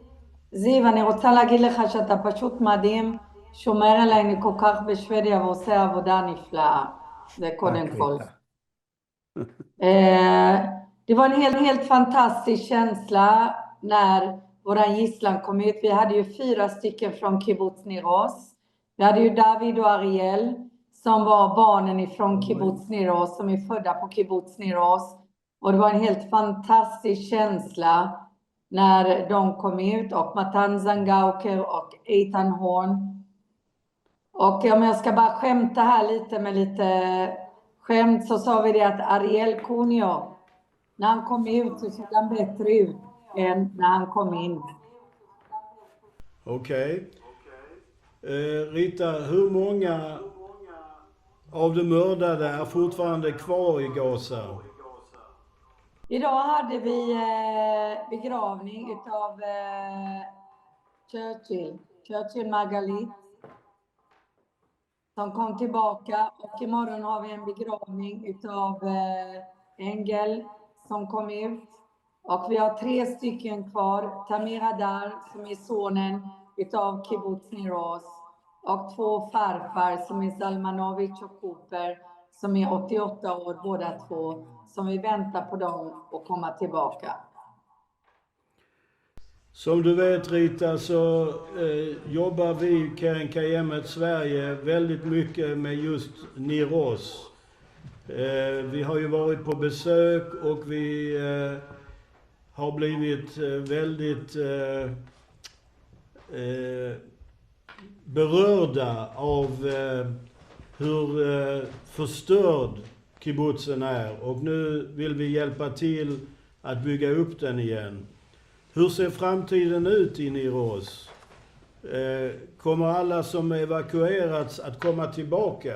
זיו, אני רוצה להגיד לך שאתה פשוט מדהים, שומר עליי כל כך בשוודיה ועושה עבודה נפלאה. זה קודם כל. Det var en helt fantastisk känsla när våra gisslan kom ut. Vi hade ju 4 stycken från Kibbutz Nir Oz. Vi hade ju David och Ariel som var barnen ifrån Kibbutz Nir Oz, som är födda på Kibbutz Nir Oz. Och det var en helt fantastisk känsla när de kom ut, och Matan Zangauker och Eitan Horn. Och om jag ska bara skämta här lite med lite skämt, så sa vi det att Ariel Kunio, när han kom ut så såg han bättre ut än när han kom in. Okej. Rita, hur många av de mördade är fortfarande kvar i Gaza? Idag hade vi begravning utav Churchill Margalit som kom tillbaka, och imorgon har vi en begravning utav Engel som kom ut, och vi har 3 stycken kvar. Tamira Dar som är sonen utav Kibbutz Nir Oz, och 2 farfar som är Salmanovic och Cooper som är 88 år båda 2, som vi väntar på dem att komma tillbaka. Som du vet, Rita, så jobbar vi KKL Sverige väldigt mycket med just Nir Oz. Vi har ju varit på besök och vi har blivit väldigt berörda av hur förstörd kibbutzen är, och nu vill vi hjälpa till att bygga upp den igen. Hur ser framtiden ut i Nir Oz? Kommer alla som evakuerats att komma tillbaka?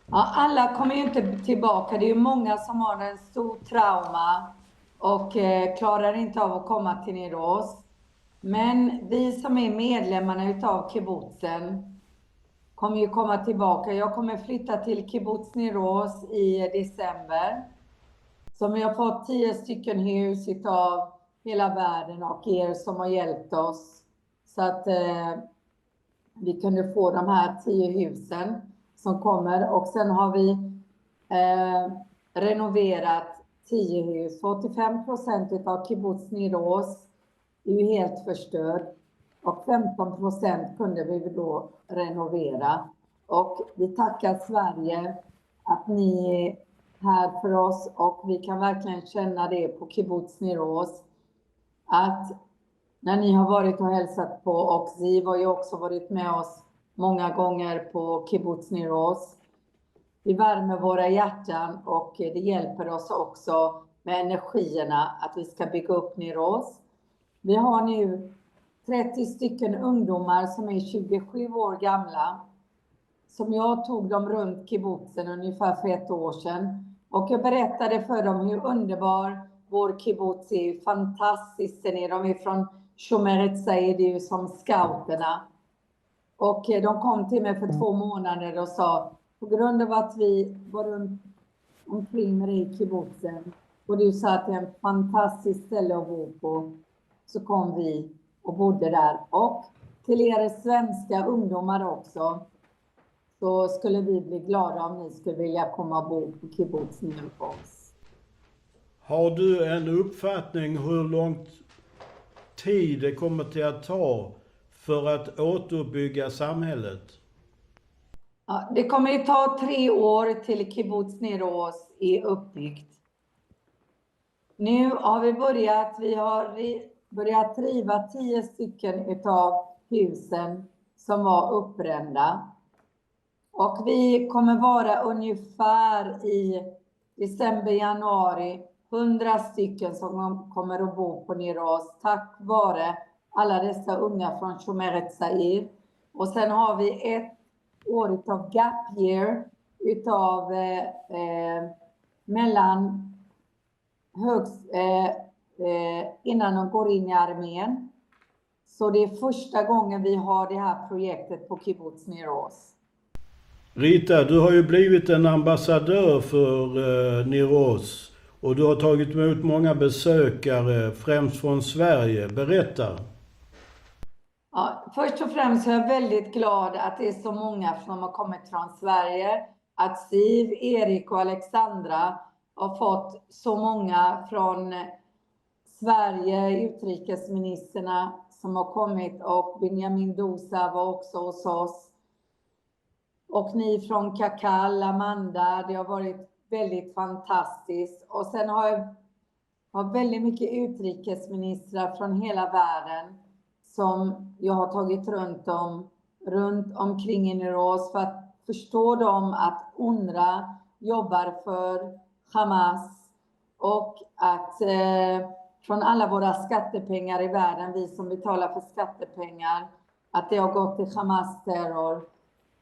Ja, alla kommer ju inte tillbaka. Det är ju många som har en stor trauma och klarar inte av att komma till Nir Oz. Men vi som är medlemmarna utav kibbutzen kommer ju komma tillbaka. Jag kommer flytta till Kibbutz Nir Oz i december. Så vi har fått 10 stycken hus utav hela världen och er som har hjälpt oss. Så att vi kunde få de här 10 husen som kommer. Och sen har vi renoverat 10 hus. 85% av Kibbutz Nir Oz är ju helt förstörd. Och 15% kunde vi då renovera. Och vi tackar Sverige att ni är här för oss. Och vi kan verkligen känna det på Kibbutz Nir Oz. Att när ni har varit och hälsat på, och Ziv har ju också varit med oss många gånger på Kibbutz Nir Oz. Vi värmer våra hjärtan och det hjälper oss också med energierna att vi ska bygga upp Nir Oz. Vi har nu 30 stycken ungdomar som är 27 år gamla. Som jag tog dem runt kibbutzen ungefär för 1 år sedan. Och jag berättade för dem hur underbar vår kibbutz är. Fantastiskt är de är från Shomer Ziv, det är ju som scouterna. Och de kom till mig för 2 månader och sa, på grund av att vi var runt omkring med dig i kibbutzen och du sa att det är en fantastisk ställe att bo på, så kom vi och bodde där. Och till er svenska ungdomar också, så skulle vi bli glada om ni skulle vilja komma och bo på Kibbutz Nir Oz. Har du en uppfattning hur lång tid det kommer till att ta för att återuppbygga samhället? Ja, det kommer ju ta 3 år till Kibbutz Nir Oz är uppbyggt. Nu har vi börjat riva 10 stycken utav husen som var uppbrända. Och vi kommer vara ungefär i december, januari 100 stycken som kommer att bo på Nir Oz tack vare alla dessa unga från Shomer Ziv. Och sen har vi 1 år utav gap year utav mellan innan de går in i armén. Så det är första gången vi har det här projektet på Kibbutz Nir Oz. Rita, du har ju blivit en ambassadör för Nir Oz och du har tagit emot många besökare, främst från Sverige. Berätta. Ja, först och främst är jag väldigt glad att det är så många som har kommit från Sverige. Att Ziv, Erik och Alexandra har fått så många från Sverige, utrikesministerna som har kommit, och Benjamin Dosa var också hos oss. Och ni från KKL, Amanda, det har varit väldigt fantastiskt. Och sen har jag väldigt mycket utrikesministrar från hela världen som jag har tagit runt omkring i Nir Oz för att förstå dem att UNRWA jobbar för Hamas och att från alla våra skattepengar i världen, vi som betalar för skattepengar, att det har gått till Hamas terror.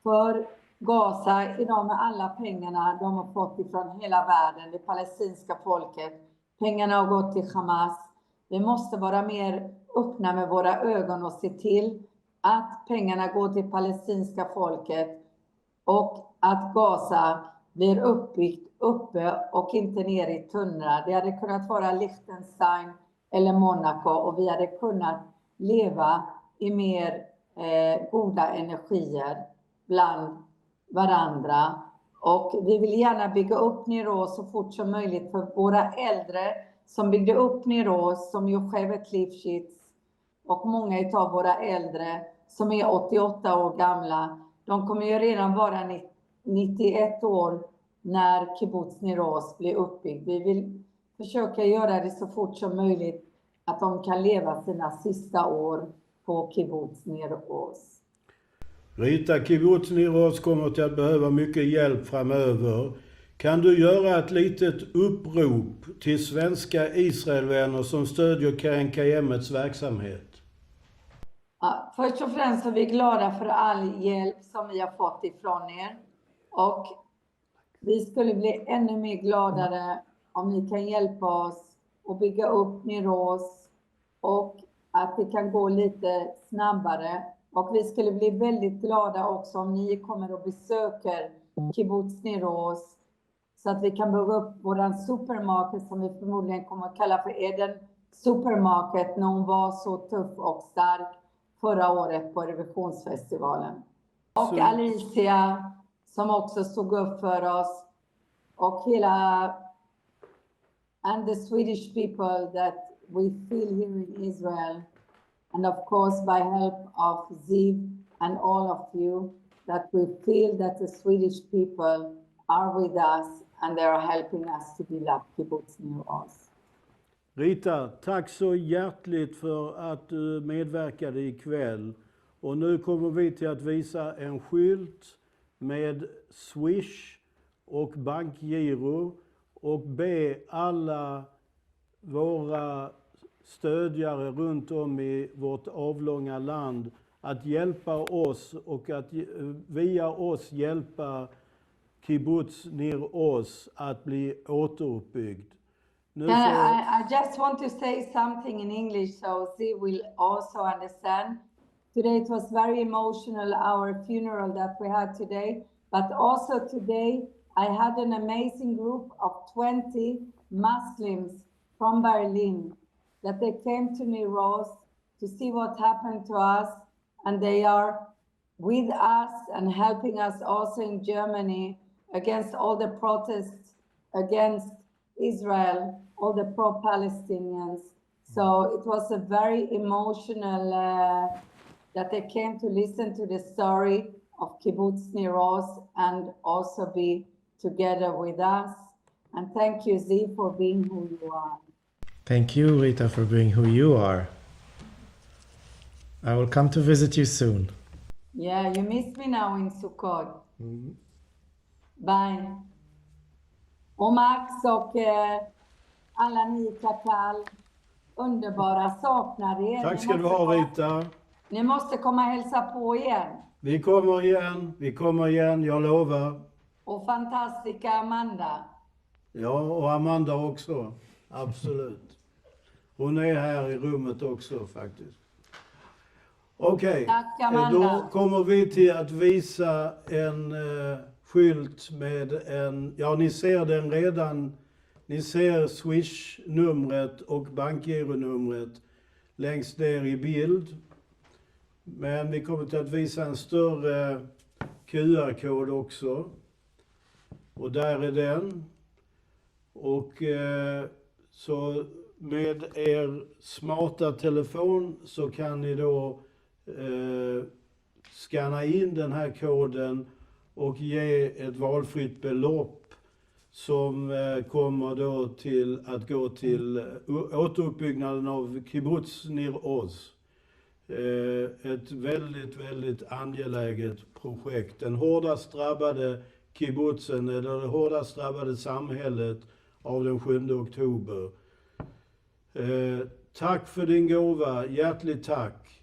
För Gaza idag med alla pengarna de har fått ifrån hela världen, det palestinska folket. Pengarna har gått till Hamas. Vi måste vara mer öppna med våra ögon och se till att pengarna går till palestinska folket och att Gaza blir uppbyggt uppe och inte ner i tunnlar. Det hade kunnat vara Liechtenstein eller Monaco och vi hade kunnat leva i mer goda energier bland varandra. Och vi vill gärna bygga upp Nir Oz så fort som möjligt för våra äldre som byggde upp Nir Oz, som ju Rita Lifshitz och många av våra äldre som är 88 år gamla. De kommer ju redan vara 91 år när Kibbutz Nir Oz blir uppbyggd. Vi vill försöka göra det så fort som möjligt att de kan leva sina sista år på Kibbutz Nir Oz. Rita, Kibbutz Nir Oz kommer till att behöva mycket hjälp framöver. Kan du göra ett litet upprop till svenska Israelvänner som stödjer KKL:s verksamhet? Ja, först och främst är vi glada för all hjälp som vi har fått ifrån er. Och vi skulle bli ännu mer gladare om ni kan hjälpa oss att bygga upp Nir Oz och att det kan gå lite snabbare. Och vi skulle bli väldigt glada också om ni kommer och besöker Kibbutz Nir Oz så att vi kan bygga upp våran supermarket som vi förmodligen kommer att kalla för Eden Supermarket när hon var så tuff och stark förra året på revisionsfestivalen. Och Alicia som också stod upp för oss och hela and the Swedish people that we feel here in Israel. And of course, by help of Ziv and all of you, that we feel that the Swedish people are with us and they are helping us to build up Kibbutz Nir Oz. Rita, tack så hjärtligt för att du medverkade ikväll. Och nu kommer vi till att visa en skylt med Swish och bankgiro och be alla våra stödjare runt om i vårt avlånga land att hjälpa oss och att via oss hjälpa Kibbutz Nir Oz att bli återuppbyggd. I just want to say something in English so Ziv will also understand. Today it was very emotional, our funeral that we had today, but also today I had an amazing group of 20 Muslims from Berlin that they came to Nir Oz to see what happened to us, and they are with us and helping us also in Germany against all the protests against Israel, all the pro-Palestinians. So it was a very emotional that they came to listen to the story of Kibbutz Nir Oz and also be together with us. And thank you, Ziv, for being who you are. Thank you, Rita, for being who you are. I will come to visit you soon. Yeah, you missed me now in Sukkot. Mm. Bye. Och Max och alla ni i KKL, underbara, saknar er. Tack ska du ha, Rita. Ni måste komma och hälsa på igen. Vi kommer igen, jag lovar. Och fantastiska Amanda. Ja, och Amanda också. Absolut. Hon är här i rummet också faktiskt. Okej, då kommer vi till att visa en skylt med en, ja ni ser den redan, ni ser Swish-numret och bankgironumret längst ner i bild. Men vi kommer till att visa en större QR-kod också. Och där är den. Och så med er smarta telefon så kan ni då scanna in den här koden och ge ett valfritt belopp som kommer då till att gå till återuppbyggnaden av Kibbutz Nir Oz. Ett väldigt, väldigt angeläget projekt. Den hårdast drabbade kibbutzen, eller det hårdast drabbade samhället av den 7 oktober. Tack för din gåva, hjärtligt tack.